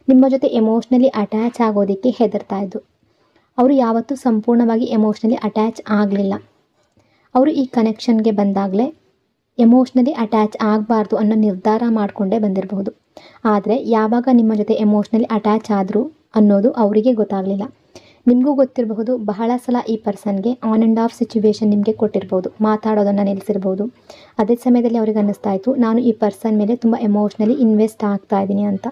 A: ನಿಮ್ಮ ಜೊತೆ ಎಮೋಷ್ನಲಿ ಅಟ್ಯಾಚ್ ಆಗೋದಕ್ಕೆ ಹೆದರ್ತಾ ಇದ್ದು. ಅವರು ಯಾವತ್ತೂ ಸಂಪೂರ್ಣವಾಗಿ ಎಮೋಷ್ನಲಿ ಅಟ್ಯಾಚ್ ಆಗಲಿಲ್ಲ. ಅವರು ಈ ಕನೆಕ್ಷನ್ಗೆ ಬಂದಾಗಲೇ ಎಮೋಷ್ನಲಿ ಅಟ್ಯಾಚ್ ಆಗಬಾರ್ದು ಅನ್ನೋ ನಿರ್ಧಾರ ಮಾಡಿಕೊಂಡೇ ಬಂದಿರಬಹುದು. ಆದರೆ ಯಾವಾಗ ನಿಮ್ಮ ಜೊತೆ ಎಮೋಷ್ನಲಿ ಅಟ್ಯಾಚ್ ಆದರು ಅನ್ನೋದು ಅವರಿಗೆ ಗೊತ್ತಾಗಲಿಲ್ಲ. ನಿಮಗೂ ಗೊತ್ತಿರಬಹುದು, ಬಹಳ ಸಲ ಈ ಪರ್ಸನ್ಗೆ ಆನ್ ಆ್ಯಂಡ್ ಆಫ್ ಸಿಚುವೇಶನ್ ನಿಮಗೆ ಕೊಟ್ಟಿರ್ಬೋದು, ಮಾತಾಡೋದನ್ನು ನಿಲ್ಲಿಸಿರ್ಬೋದು. ಅದೇ ಸಮಯದಲ್ಲಿ ಅವ್ರಿಗೆ ಅನ್ನಿಸ್ತಾ ಇತ್ತು, ನಾನು ಈ ಪರ್ಸನ್ ಮೇಲೆ ತುಂಬ ಎಮೋಷ್ನಲಿ ಇನ್ವೆಸ್ಟ್ ಆಗ್ತಾ ಇದ್ದೀನಿ ಅಂತ.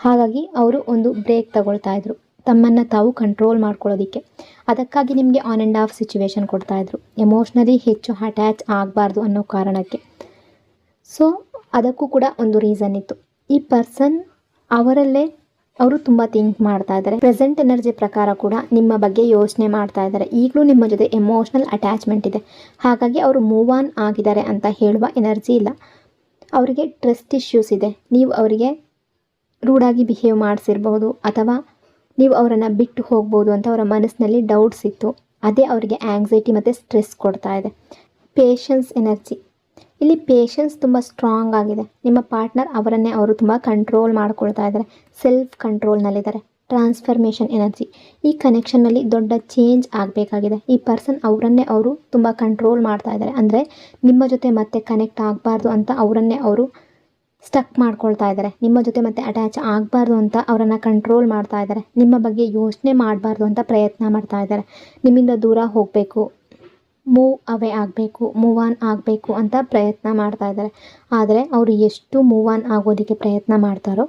A: ಹಾಗಾಗಿ ಅವರು ಒಂದು ಬ್ರೇಕ್ ತಗೊಳ್ತಾ ಇದ್ರು, ತಮ್ಮನ್ನು ತಾವು ಕಂಟ್ರೋಲ್ ಮಾಡ್ಕೊಳ್ಳೋದಕ್ಕೆ. ಅದಕ್ಕಾಗಿ ನಿಮಗೆ ಆನ್ ಆ್ಯಂಡ್ ಆಫ್ ಸಿಚುವೇಶನ್ ಕೊಡ್ತಾಯಿದ್ರು, ಎಮೋಷ್ನಲಿ ಹೆಚ್ಚು ಅಟ್ಯಾಚ್ ಆಗಬಾರ್ದು ಅನ್ನೋ ಕಾರಣಕ್ಕೆ. ಸೊ ಅದಕ್ಕೂ ಕೂಡ ಒಂದು ರೀಸನ್ ಇತ್ತು. ಈ ಪರ್ಸನ್ ಅವರಲ್ಲೇ ಅವರು ತುಂಬ ಥಿಂಕ್ ಮಾಡ್ತಾ ಇದ್ದಾರೆ. ಪ್ರೆಸೆಂಟ್ ಎನರ್ಜಿ ಪ್ರಕಾರ ಕೂಡ ನಿಮ್ಮ ಬಗ್ಗೆ ಯೋಚನೆ ಮಾಡ್ತಾ ಇದ್ದಾರೆ. ಈಗಲೂ ನಿಮ್ಮ ಜೊತೆ ಎಮೋಷ್ನಲ್ ಅಟ್ಯಾಚ್ಮೆಂಟ್ ಇದೆ. ಹಾಗಾಗಿ ಅವರು ಮೂವ್ ಆನ್ ಆಗಿದ್ದಾರೆ ಅಂತ ಹೇಳುವ ಎನರ್ಜಿ ಇಲ್ಲ. ಅವರಿಗೆ ಟ್ರಸ್ಟ್ ಇಶ್ಯೂಸ್ ಇದೆ. ನೀವು ಅವರಿಗೆ ರೂಢಾಗಿ ಬಿಹೇವ್ ಮಾಡಿಸಿರ್ಬೋದು, ಅಥವಾ ನೀವು ಅವರನ್ನು ಬಿಟ್ಟು ಹೋಗ್ಬೋದು ಅಂತ ಅವರ ಮನಸ್ಸಿನಲ್ಲಿ ಡೌಟ್ಸ್ ಇತ್ತು. ಅದೇ ಅವರಿಗೆ ಆ್ಯಂಗ್ಸೈಟಿ ಮತ್ತು ಸ್ಟ್ರೆಸ್ ಕೊಡ್ತಾ ಇದೆ. ಪೇಷನ್ಸ್ ಎನರ್ಜಿ, ಇಲ್ಲಿ ಪೇಷನ್ಸ್ ತುಂಬ ಸ್ಟ್ರಾಂಗ್ ಆಗಿದೆ. ನಿಮ್ಮ ಪಾರ್ಟ್ನರ್ ಅವರನ್ನೇ ಅವರು ತುಂಬ ಕಂಟ್ರೋಲ್ ಮಾಡ್ಕೊಳ್ತಾ ಇದ್ದಾರೆ, ಸೆಲ್ಫ್ ಕಂಟ್ರೋಲ್ನಲ್ಲಿದ್ದಾರೆ. ಟ್ರಾನ್ಸ್ಫರ್ಮೇಷನ್ ಎನರ್ಜಿ, ಈ ಕನೆಕ್ಷನ್ನಲ್ಲಿ ದೊಡ್ಡ ಚೇಂಜ್ ಆಗಬೇಕಾಗಿದೆ. ಈ ಪರ್ಸನ್ ಅವರನ್ನೇ ಅವರು ತುಂಬ ಕಂಟ್ರೋಲ್ ಮಾಡ್ತಾ ಇದ್ದಾರೆ. ಅಂದರೆ ನಿಮ್ಮ ಜೊತೆ ಮತ್ತೆ ಕನೆಕ್ಟ್ ಆಗಬಾರ್ದು ಅಂತ ಅವರನ್ನೇ ಅವರು ಸ್ಟಕ್ ಮಾಡ್ಕೊಳ್ತಾ ಇದ್ದಾರೆ. ನಿಮ್ಮ ಜೊತೆ ಮತ್ತೆ ಅಟ್ಯಾಚ್ ಆಗಬಾರ್ದು ಅಂತ ಅವರನ್ನು ಕಂಟ್ರೋಲ್ ಮಾಡ್ತಾ ಇದ್ದಾರೆ. ನಿಮ್ಮ ಬಗ್ಗೆ ಯೋಚನೆ ಮಾಡಬಾರ್ದು ಅಂತ ಪ್ರಯತ್ನ ಮಾಡ್ತಾ ಇದ್ದಾರೆ. ನಿಮ್ಮಿಂದ ದೂರ ಹೋಗಬೇಕು, ಮೂವ್ ಅವೇ ಆಗಬೇಕು, ಮೂವ್ ಆನ್ ಆಗಬೇಕು ಅಂತ ಪ್ರಯತ್ನ ಮಾಡ್ತಾ ಇದ್ದಾರೆ. ಆದರೆ ಅವರು ಎಷ್ಟು ಮೂವ್ ಆನ್ ಆಗೋದಕ್ಕೆ ಪ್ರಯತ್ನ ಮಾಡ್ತಾರೋ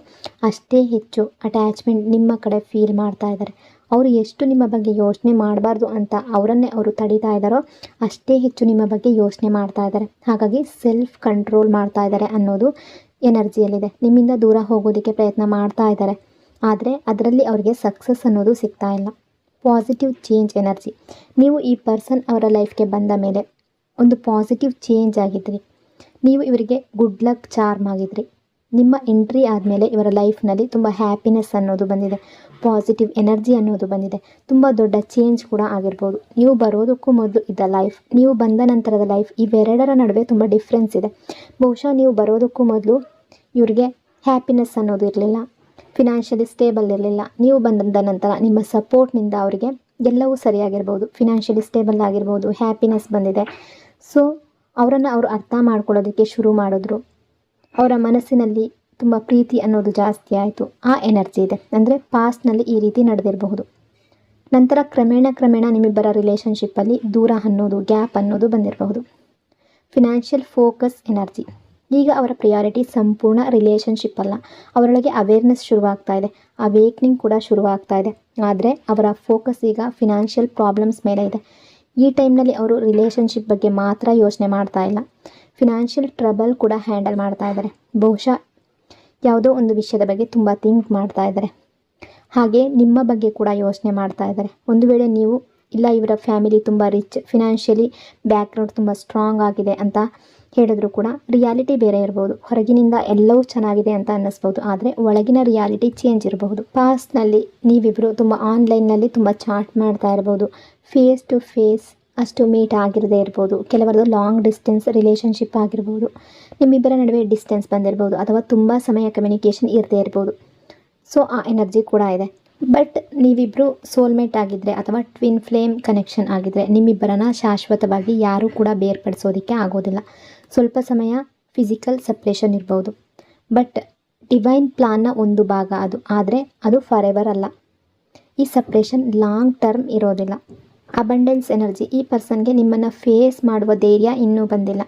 A: ಅಷ್ಟೇ ಹೆಚ್ಚು ಅಟ್ಯಾಚ್ಮೆಂಟ್ ನಿಮ್ಮ ಕಡೆ ಫೀಲ್ ಮಾಡ್ತಾ ಇದ್ದಾರೆ. ಅವರು ಎಷ್ಟು ನಿಮ್ಮ ಬಗ್ಗೆ ಯೋಚನೆ ಮಾಡಬಾರ್ದು ಅಂತ ಅವರನ್ನೇ ಅವರು ತಡೀತಾ ಇದ್ದಾರೋ ಅಷ್ಟೇ ಹೆಚ್ಚು ನಿಮ್ಮ ಬಗ್ಗೆ ಯೋಚನೆ ಮಾಡ್ತಾ ಇದ್ದಾರೆ. ಹಾಗಾಗಿ ಸೆಲ್ಫ್ ಕಂಟ್ರೋಲ್ ಮಾಡ್ತಾ ಇದ್ದಾರೆ ಅನ್ನೋದು ಎನರ್ಜಿಯಲ್ಲಿದೆ. ನಿಮ್ಮಿಂದ ದೂರ ಹೋಗೋದಕ್ಕೆ ಪ್ರಯತ್ನ ಮಾಡ್ತಾ ಇದ್ದಾರೆ, ಆದರೆ ಅದರಲ್ಲಿ ಅವರಿಗೆ ಸಕ್ಸಸ್ ಅನ್ನೋದು ಸಿಗ್ತಾ ಇಲ್ಲ. ಪಾಸಿಟಿವ್ ಚೇಂಜ್ ಎನರ್ಜಿ, ನೀವು ಈ ಪರ್ಸನ್ ಅವರ ಲೈಫ್ಗೆ ಬಂದ ಮೇಲೆ ಒಂದು ಪಾಸಿಟಿವ್ ಚೇಂಜ್ ಆಗಿದ್ರಿ. ನೀವು ಇವರಿಗೆ ಗುಡ್ ಲಕ್ ಚಾರ್ಮ್ ಆಗಿದ್ರಿ. ನಿಮ್ಮ ಎಂಟ್ರಿ ಆದಮೇಲೆ ಇವರ ಲೈಫ್ನಲ್ಲಿ ತುಂಬ ಹ್ಯಾಪಿನೆಸ್ ಅನ್ನೋದು ಬಂದಿದೆ, ಪಾಸಿಟಿವ್ ಎನರ್ಜಿ ಅನ್ನೋದು ಬಂದಿದೆ. ತುಂಬ ದೊಡ್ಡ ಚೇಂಜ್ ಕೂಡ ಆಗಿರ್ಬೋದು. ನೀವು ಬರೋದಕ್ಕೂ ಮೊದಲು ಇದ್ದ ಲೈಫ್, ನೀವು ಬಂದ ನಂತರದ ಲೈಫ್, ಇವೆರಡರ ನಡುವೆ ತುಂಬ ಡಿಫ್ರೆನ್ಸ್ ಇದೆ. ಬಹುಶಃ ನೀವು ಬರೋದಕ್ಕೂ ಮೊದಲು ಇವರಿಗೆ ಹ್ಯಾಪಿನೆಸ್ ಅನ್ನೋದು ಇರಲಿಲ್ಲ, ಫಿನಾನ್ಷಿಯಲಿ ಸ್ಟೇಬಲ್ ಇರಲಿಲ್ಲ. ನೀವು ಬಂದ ನಂತರ ನಿಮ್ಮ ಸಪೋರ್ಟ್ನಿಂದ ಅವರಿಗೆ ಎಲ್ಲವೂ ಸರಿಯಾಗಿರ್ಬೋದು, ಫಿನಾನ್ಷಿಯಲಿ ಸ್ಟೇಬಲ್ ಆಗಿರ್ಬೋದು, ಹ್ಯಾಪಿನೆಸ್ ಬಂದಿದೆ. ಸೊ ಅವರನ್ನು ಅವರು ಅರ್ಥ ಮಾಡ್ಕೊಳ್ಳೋದಕ್ಕೆ ಶುರು ಮಾಡಿದ್ರು. ಅವರ ಮನಸ್ಸಿನಲ್ಲಿ ತುಂಬ ಪ್ರೀತಿ ಅನ್ನೋದು ಜಾಸ್ತಿ ಆಯಿತು. ಆ ಎನರ್ಜಿ ಇದೆ. ಅಂದರೆ ಪಾಸ್ಟ್ನಲ್ಲಿ ಈ ರೀತಿ ನಡೆದಿರಬಹುದು. ನಂತರ ಕ್ರಮೇಣ ನಿಮ್ಮಿಬ್ಬರ ರಿಲೇಷನ್ಶಿಪ್ಪಲ್ಲಿ ದೂರ ಅನ್ನೋದು, ಗ್ಯಾಪ್ ಅನ್ನೋದು ಬಂದಿರಬಹುದು. ಫಿನಾನ್ಷಿಯಲ್ ಫೋಕಸ್ ಎನರ್ಜಿ, ಈಗ ಅವರ ಪ್ರಿಯಾರಿಟಿ ಸಂಪೂರ್ಣ ರಿಲೇಷನ್ಶಿಪ್ ಅಲ್ಲ. ಅವರೊಳಗೆ ಅವೇರ್ನೆಸ್ ಶುರುವಾಗ್ತಾ ಇದೆ, ಅವೇಕ್ನಿಂಗ್ ಕೂಡ ಶುರುವಾಗ್ತಾ ಇದೆ. ಆದರೆ ಅವರ ಫೋಕಸ್ ಈಗ ಫಿನಾನ್ಷಿಯಲ್ ಪ್ರಾಬ್ಲಮ್ಸ್ ಮೇಲೆ ಇದೆ. ಈ ಟೈಮ್ನಲ್ಲಿ ಅವರು ರಿಲೇಷನ್ಶಿಪ್ ಬಗ್ಗೆ ಮಾತ್ರ ಯೋಚನೆ ಮಾಡ್ತಾ ಇಲ್ಲ, ಫಿನಾನ್ಷಿಯಲ್ ಟ್ರಬಲ್ ಕೂಡ ಹ್ಯಾಂಡಲ್ ಮಾಡ್ತಾ ಇದ್ದಾರೆ. ಬಹುಶಃ ಯಾವುದೋ ಒಂದು ವಿಷಯದ ಬಗ್ಗೆ ತುಂಬ ಥಿಂಕ್ ಮಾಡ್ತಾ ಇದ್ದಾರೆ. ಹಾಗೆ ನಿಮ್ಮ ಬಗ್ಗೆ ಕೂಡ ಯೋಚನೆ ಮಾಡ್ತಾ ಇದ್ದಾರೆ. ಒಂದು ವೇಳೆ ನೀವು ಇಲ್ಲ ಇವರ ಫ್ಯಾಮಿಲಿ ತುಂಬ ರಿಚ್, ಫಿನಾನ್ಷಿಯಲಿ ಬ್ಯಾಕ್ಗ್ರೌಂಡ್ ತುಂಬ ಸ್ಟ್ರಾಂಗ್ ಆಗಿದೆ ಅಂತ ಹೇಳಿದ್ರು ಕೂಡ ರಿಯಾಲಿಟಿ ಬೇರೆ ಇರ್ಬೋದು. ಹೊರಗಿನಿಂದ ಎಲ್ಲವೂ ಚೆನ್ನಾಗಿದೆ ಅಂತ ಅನ್ನಿಸ್ಬೋದು, ಆದರೆ ಒಳಗಿನ ರಿಯಾಲಿಟಿ ಚೇಂಜ್ ಇರಬಹುದು. ಪಾಸ್ಟ್ನಲ್ಲಿ ನೀವಿಬ್ಬರು ತುಂಬ ಆನ್ಲೈನ್ನಲ್ಲಿ ತುಂಬ ಚಾಟ್ ಮಾಡ್ತಾ ಇರ್ಬೋದು, ಫೇಸ್ ಟು ಫೇಸ್ ಅಷ್ಟು ಮೀಟ್ ಆಗಿರದೇ ಇರ್ಬೋದು. ಕೆಲವರದು ಲಾಂಗ್ ಡಿಸ್ಟೆನ್ಸ್ ರಿಲೇಷನ್ಶಿಪ್ ಆಗಿರ್ಬೋದು. ನಿಮ್ಮಿಬ್ಬರ ನಡುವೆ ಡಿಸ್ಟೆನ್ಸ್ ಬಂದಿರ್ಬೋದು, ಅಥವಾ ತುಂಬ ಸಮಯ ಕಮ್ಯುನಿಕೇಷನ್ ಇರದೇ ಇರ್ಬೋದು. ಸೊ ಆ ಎನರ್ಜಿ ಕೂಡ ಇದೆ. ಬಟ್ ನೀವಿಬ್ಬರು ಸೋಲ್ಮೇಟ್ ಆಗಿದ್ದರೆ ಅಥವಾ ಟ್ವಿನ್ ಫ್ಲೇಮ್ ಕನೆಕ್ಷನ್ ಆಗಿದ್ದರೆ ನಿಮ್ಮಿಬ್ಬರನ್ನ ಶಾಶ್ವತವಾಗಿ ಯಾರೂ ಕೂಡ ಬೇರ್ಪಡಿಸೋದಕ್ಕೆ ಆಗೋದಿಲ್ಲ. ಸ್ವಲ್ಪ ಸಮಯ ಫಿಸಿಕಲ್ ಸಪ್ರೇಷನ್ ಇರ್ಬೋದು, ಬಟ್ ಡಿವೈನ್ ಪ್ಲಾನ್ನ ಒಂದು ಭಾಗ ಅದು. ಆದರೆ ಅದು ಫಾರೆವರ್ ಅಲ್ಲ. ಈ ಸಪ್ರೇಷನ್ ಲಾಂಗ್ ಟರ್ಮ್ ಇರೋದಿಲ್ಲ. ಅಬಂಡೆನ್ಸ್ ಎನರ್ಜಿ, ಈ ಪರ್ಸನ್ಗೆ ನಿಮ್ಮನ್ನು ಫೇಸ್ ಮಾಡುವ ಧೈರ್ಯ ಇನ್ನೂ ಬಂದಿಲ್ಲ.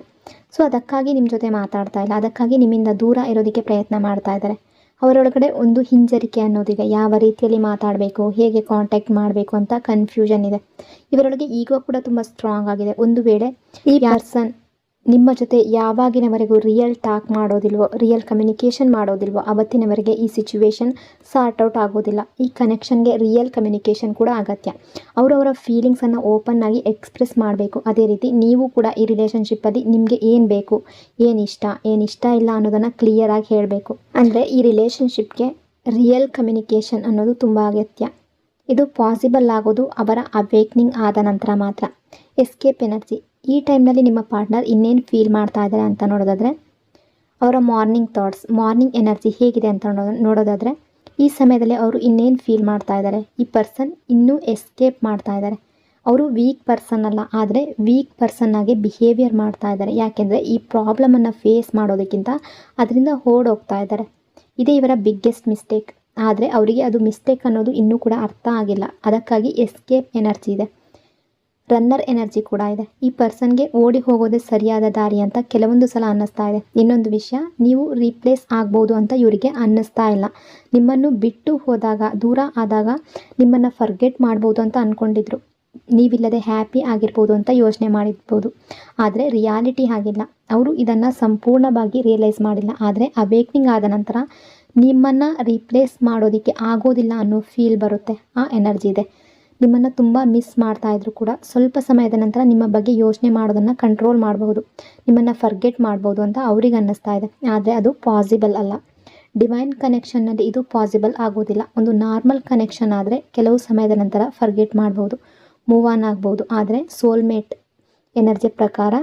A: ಸೊ ಅದಕ್ಕಾಗಿ ನಿಮ್ಮ ಜೊತೆ ಮಾತಾಡ್ತಾ ಇಲ್ಲ, ಅದಕ್ಕಾಗಿ ನಿಮ್ಮಿಂದ ದೂರ ಇರೋದಕ್ಕೆ ಪ್ರಯತ್ನ ಮಾಡ್ತಾ ಇದ್ದಾರೆ. ಅವರೊಳಗಡೆ ಒಂದು ಹಿಂಜರಿಕೆ ಅನ್ನೋದಿದೆ. ಯಾವ ರೀತಿಯಲ್ಲಿ ಮಾತಾಡಬೇಕು, ಹೇಗೆ ಕಾಂಟ್ಯಾಕ್ಟ್ ಮಾಡಬೇಕು ಅಂತ ಕನ್ಫ್ಯೂಷನ್ ಇದೆ. ಇವರೊಳಗೆ ಈಗೋ ಕೂಡ ತುಂಬ ಸ್ಟ್ರಾಂಗ್ ಆಗಿದೆ. ಒಂದು ವೇಳೆ ಈ ಪರ್ಸನ್ ನಿಮ್ಮ ಜೊತೆ ಯಾವಾಗಿನವರೆಗೂ ರಿಯಲ್ ಟಾಕ್ ಮಾಡೋದಿಲ್ವೋ, ರಿಯಲ್ ಕಮ್ಯುನಿಕೇಷನ್ ಮಾಡೋದಿಲ್ವೋ ಅವತ್ತಿನವರೆಗೆ ಈ ಸಿಚುವೇಶನ್ ಸಾರ್ಟ್ ಔಟ್ ಆಗೋದಿಲ್ಲ. ಈ ಕನೆಕ್ಷನ್ಗೆ ರಿಯಲ್ ಕಮ್ಯುನಿಕೇಷನ್ ಕೂಡ ಅಗತ್ಯ. ಅವರವರ ಫೀಲಿಂಗ್ಸನ್ನು ಓಪನ್ ಆಗಿ ಎಕ್ಸ್ಪ್ರೆಸ್ ಮಾಡಬೇಕು. ಅದೇ ರೀತಿ ನೀವು ಕೂಡ ಈ ರಿಲೇಷನ್ಶಿಪ್ಪಲ್ಲಿ ನಿಮಗೆ ಏನು ಬೇಕು, ಏನು ಇಷ್ಟ ಇಲ್ಲ ಅನ್ನೋದನ್ನು ಕ್ಲಿಯರಾಗಿ ಹೇಳಬೇಕು. ಅಂದರೆ ಈ ರಿಲೇಷನ್ಶಿಪ್ಗೆ ರಿಯಲ್ ಕಮ್ಯುನಿಕೇಷನ್ ಅನ್ನೋದು ತುಂಬ ಅಗತ್ಯ. ಇದು ಪಾಸಿಬಲ್ ಆಗೋದು ಅವರ ಅವೇಕ್ನಿಂಗ್ ಆದ ನಂತರ ಮಾತ್ರ. ಎಸ್ಕೇಪ್ ಎನರ್ಜಿ, ಈ ಟೈಮ್ನಲ್ಲಿ ನಿಮ್ಮ ಪಾರ್ಟ್ನರ್ ಇನ್ನೇನು ಫೀಲ್ ಮಾಡ್ತಾ ಇದ್ದಾರೆ ಅಂತ ನೋಡೋದಾದರೆ ಅವರ ಮಾರ್ನಿಂಗ್ ಥಾಟ್ಸ್, ಮಾರ್ನಿಂಗ್ ಎನರ್ಜಿ ಹೇಗಿದೆ ಅಂತ ನೋಡೋದಾದರೆ ಈ ಸಮಯದಲ್ಲಿ ಅವರು ಇನ್ನೇನು ಫೀಲ್ ಮಾಡ್ತಾ ಇದ್ದಾರೆ, ಈ ಪರ್ಸನ್ ಇನ್ನೂ ಎಸ್ಕೇಪ್ ಮಾಡ್ತಾ ಇದ್ದಾರೆ. ಅವರು ವೀಕ್ ಪರ್ಸನ್ ಅಲ್ಲ, ಆದರೆ ವೀಕ್ ಪರ್ಸನ್ನಾಗಿ ಬಿಹೇವಿಯರ್ ಮಾಡ್ತಾ ಇದ್ದಾರೆ. ಯಾಕೆಂದರೆ ಈ ಪ್ರಾಬ್ಲಮನ್ನು ಫೇಸ್ ಮಾಡೋದಕ್ಕಿಂತ ಅದರಿಂದ ಓಡೋಗ್ತಾ ಇದ್ದಾರೆ. ಇದೇ ಇವರ ಬಿಗ್ಗೆಸ್ಟ್ ಮಿಸ್ಟೇಕ್. ಆದರೆ ಅವರಿಗೆ ಅದು ಮಿಸ್ಟೇಕ್ ಅನ್ನೋದು ಇನ್ನೂ ಕೂಡ ಅರ್ಥ ಆಗಿಲ್ಲ. ಅದಕ್ಕಾಗಿ ಎಸ್ಕೇಪ್ ಎನರ್ಜಿ ಇದೆ, ರನ್ನರ್ ಎನರ್ಜಿ ಕೂಡ ಇದೆ. ಈ ಪರ್ಸನ್ಗೆ ಓಡಿ ಹೋಗೋದೇ ಸರಿಯಾದ ದಾರಿ ಅಂತ ಕೆಲವೊಂದು ಸಲ ಅನ್ನಿಸ್ತಾ ಇದೆ. ಇನ್ನೊಂದು ವಿಷಯ, ನೀವು ರೀಪ್ಲೇಸ್ ಆಗ್ಬೋದು ಅಂತ ಇವರಿಗೆ ಅನ್ನಿಸ್ತಾ ಇಲ್ಲ. ನಿಮ್ಮನ್ನು ಬಿಟ್ಟು ಹೋದಾಗ, ದೂರ ಆದಾಗ ನಿಮ್ಮನ್ನು ಫರ್ಗೆಟ್ ಮಾಡ್ಬೋದು ಅಂತ ಅಂದ್ಕೊಂಡಿದ್ರು. ನೀವಿಲ್ಲದೆ ಹ್ಯಾಪಿ ಆಗಿರ್ಬೋದು ಅಂತ ಯೋಚನೆ ಮಾಡಿರ್ಬೋದು. ಆದರೆ ರಿಯಾಲಿಟಿ ಹಾಗಿಲ್ಲ. ಅವರು ಇದನ್ನು ಸಂಪೂರ್ಣವಾಗಿ ರಿಯಲೈಸ್ ಮಾಡಿಲ್ಲ. ಆದರೆ ಅವೇಕ್ನಿಂಗ್ ಆದ ನಂತರ ನಿಮ್ಮನ್ನು ರೀಪ್ಲೇಸ್ ಮಾಡೋದಕ್ಕೆ ಆಗೋದಿಲ್ಲ ಅನ್ನೋ ಫೀಲ್ ಬರುತ್ತೆ. ಆ ಎನರ್ಜಿ ಇದೆ. ನಿಮ್ಮನ್ನು ತುಂಬ ಮಿಸ್ ಮಾಡ್ತಾ ಇದ್ರು ಕೂಡ ಸ್ವಲ್ಪ ಸಮಯದ ನಂತರ ನಿಮ್ಮ ಬಗ್ಗೆ ಯೋಚನೆ ಮಾಡೋದನ್ನು ಕಂಟ್ರೋಲ್ ಮಾಡಬಹುದು, ನಿಮ್ಮನ್ನು ಫರ್ಗೆಟ್ ಮಾಡ್ಬೋದು ಅಂತ ಅವ್ರಿಗೆ ಅನ್ನಿಸ್ತಾ ಇದೆ. ಆದರೆ ಅದು ಪಾಸಿಬಲ್ ಅಲ್ಲ. ಡಿವೈನ್ ಕನೆಕ್ಷನ್ನಲ್ಲಿ ಇದು ಪಾಸಿಬಲ್ ಆಗೋದಿಲ್ಲ. ಒಂದು ನಾರ್ಮಲ್ ಕನೆಕ್ಷನ್ ಆದರೆ ಕೆಲವು ಸಮಯದ ನಂತರ ಫರ್ಗೆಟ್ ಮಾಡ್ಬೋದು, ಮೂವ್ ಆನ್ ಆಗ್ಬೋದು. ಆದರೆ ಸೋಲ್ಮೇಟ್ ಎನರ್ಜಿ ಪ್ರಕಾರ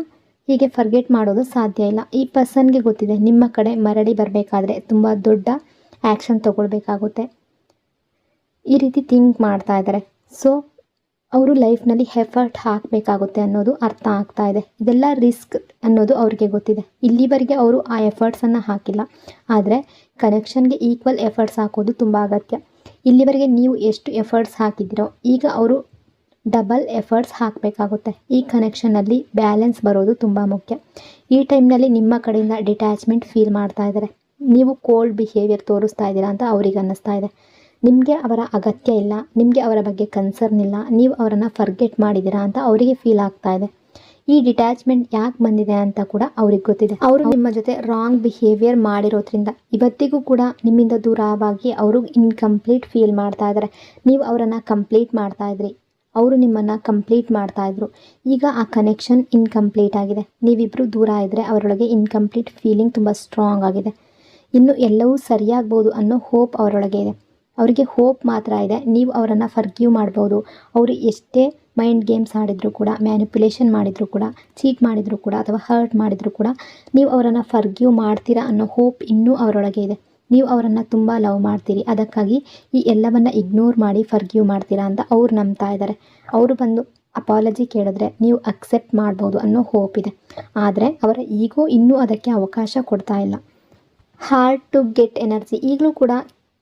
A: ಹೀಗೆ ಫರ್ಗೆಟ್ ಮಾಡೋದು ಸಾಧ್ಯ ಇಲ್ಲ. ಈ ಪರ್ಸನ್ಗೆ ಗೊತ್ತಿದೆ ನಿಮ್ಮ ಕಡೆ ಮರಳಿ ಬರಬೇಕಾದ್ರೆ ತುಂಬ ದೊಡ್ಡ ಆ್ಯಕ್ಷನ್ ತಗೊಳ್ಬೇಕಾಗುತ್ತೆ. ಈ ರೀತಿ ಥಿಂಕ್ ಮಾಡ್ತಾ ಇದ್ದಾರೆ. ಸೊ ಅವರು ಲೈಫ್ನಲ್ಲಿ ಎಫರ್ಟ್ ಹಾಕಬೇಕಾಗುತ್ತೆ ಅನ್ನೋದು ಅರ್ಥ ಆಗ್ತಾ ಇದೆ. ಇದೆಲ್ಲ ರಿಸ್ಕ್ ಅನ್ನೋದು ಅವ್ರಿಗೆ ಗೊತ್ತಿದೆ. ಇಲ್ಲಿವರೆಗೆ ಅವರು ಆ ಎಫರ್ಟ್ಸನ್ನು ಹಾಕಿಲ್ಲ. ಆದರೆ ಕನೆಕ್ಷನ್ಗೆ ಈಕ್ವಲ್ ಎಫರ್ಟ್ಸ್ ಹಾಕೋದು ತುಂಬ ಅಗತ್ಯ. ಇಲ್ಲಿವರೆಗೆ ನೀವು ಎಷ್ಟು ಎಫರ್ಟ್ಸ್ ಹಾಕಿದ್ದೀರೋ ಈಗ ಅವರು ಡಬಲ್ ಎಫರ್ಟ್ಸ್ ಹಾಕಬೇಕಾಗುತ್ತೆ. ಈ ಕನೆಕ್ಷನ್ನಲ್ಲಿ ಬ್ಯಾಲೆನ್ಸ್ ಬರೋದು ತುಂಬ ಮುಖ್ಯ. ಈ ಟೈಮ್ನಲ್ಲಿ ನಿಮ್ಮ ಕಡೆಯಿಂದ ಡಿಟ್ಯಾಚ್ಮೆಂಟ್ ಫೀಲ್ ಮಾಡ್ತಾ ಇದ್ದಾರೆ. ನೀವು ಕೋಲ್ಡ್ ಬಿಹೇವಿಯರ್ ತೋರಿಸ್ತಾ ಇದ್ದೀರಾ ಅಂತ ಅವ್ರಿಗೆ ಅನ್ನಿಸ್ತಾ ಇದೆ. ನಿಮಗೆ ಅವರ ಅಗತ್ಯ ಇಲ್ಲ, ನಿಮಗೆ ಅವರ ಬಗ್ಗೆ ಕನ್ಸರ್ನ್ ಇಲ್ಲ, ನೀವು ಅವರನ್ನು ಫರ್ಗೆಟ್ ಮಾಡಿದ್ದೀರಾ ಅಂತ ಅವರಿಗೆ ಫೀಲ್ ಆಗ್ತಾ ಇದೆ. ಈ ಡಿಟ್ಯಾಚ್ಮೆಂಟ್ ಯಾಕೆ ಬಂದಿದೆ ಅಂತ ಕೂಡ ಅವ್ರಿಗೆ ಗೊತ್ತಿದೆ. ಅವರು ನಿಮ್ಮ ಜೊತೆ ರಾಂಗ್ ಬಿಹೇವಿಯರ್ ಮಾಡಿರೋದ್ರಿಂದ ಇವತ್ತಿಗೂ ಕೂಡ ನಿಮ್ಮಿಂದ ದೂರವಾಗಿ ಅವರು ಇನ್ಕಂಪ್ಲೀಟ್ ಫೀಲ್ ಮಾಡ್ತಾ ಇದ್ದಾರೆ. ನೀವು ಅವರನ್ನು ಕಂಪ್ಲೀಟ್ ಮಾಡ್ತಾ ಇದ್ರಿ, ಅವರು ನಿಮ್ಮನ್ನು ಕಂಪ್ಲೀಟ್ ಮಾಡ್ತಾ ಇದ್ರು. ಈಗ ಆ ಕನೆಕ್ಷನ್ ಇನ್ಕಂಪ್ಲೀಟ್ ಆಗಿದೆ. ನೀವಿಬ್ಬರು ದೂರ ಇದ್ದರೆ ಅವರೊಳಗೆ ಇನ್ಕಂಪ್ಲೀಟ್ ಫೀಲಿಂಗ್ ತುಂಬ ಸ್ಟ್ರಾಂಗ್ ಆಗಿದೆ. ಇನ್ನು ಎಲ್ಲವೂ ಸರಿಯಾಗ್ಬೋದು ಅನ್ನೋ ಹೋಪ್ ಅವರೊಳಗೆ ಇದೆ. ಅವರಿಗೆ ಹೋಪ್ ಮಾತ್ರ ಇದೆ. ನೀವು ಅವರನ್ನು ಫರ್ಗ್ಯೂ ಮಾಡ್ಬೋದು. ಅವರು ಎಷ್ಟೇ ಮೈಂಡ್ ಗೇಮ್ಸ್ ಆಡಿದ್ರು ಕೂಡ, ಮ್ಯಾನಿಪ್ಯುಲೇಷನ್ ಮಾಡಿದ್ರು ಕೂಡ, ಚೀಟ್ ಮಾಡಿದ್ರು ಕೂಡ ಅಥವಾ ಹರ್ಟ್ ಮಾಡಿದ್ರು ಕೂಡ ನೀವು ಅವರನ್ನು ಫರ್ಗ್ಯೂ ಮಾಡ್ತೀರಾ ಅನ್ನೋ ಹೋಪ್ ಇನ್ನೂ ಅವರೊಳಗೆ ಇದೆ. ನೀವು ಅವರನ್ನು ತುಂಬ ಲವ್ ಮಾಡ್ತೀರಿ, ಅದಕ್ಕಾಗಿ ಈ ಎಲ್ಲವನ್ನು ಇಗ್ನೋರ್ ಮಾಡಿ ಫರ್ಗ್ಯೂ ಮಾಡ್ತೀರಾ ಅಂತ ಅವ್ರು ನಂಬ್ತಾ ಇದ್ದಾರೆ. ಅವರು ಬಂದು ಅಪಾಲಜಿ ಕೇಳಿದ್ರೆ ನೀವು ಅಕ್ಸೆಪ್ಟ್ ಮಾಡ್ಬೋದು ಅನ್ನೋ ಹೋಪ್ ಇದೆ. ಆದರೆ ಅವರ ಈಗೋ ಇನ್ನೂ ಅದಕ್ಕೆ ಅವಕಾಶ ಕೊಡ್ತಾ ಇಲ್ಲ. Hard to get energy. ಈಗಲೂ ಕೂಡ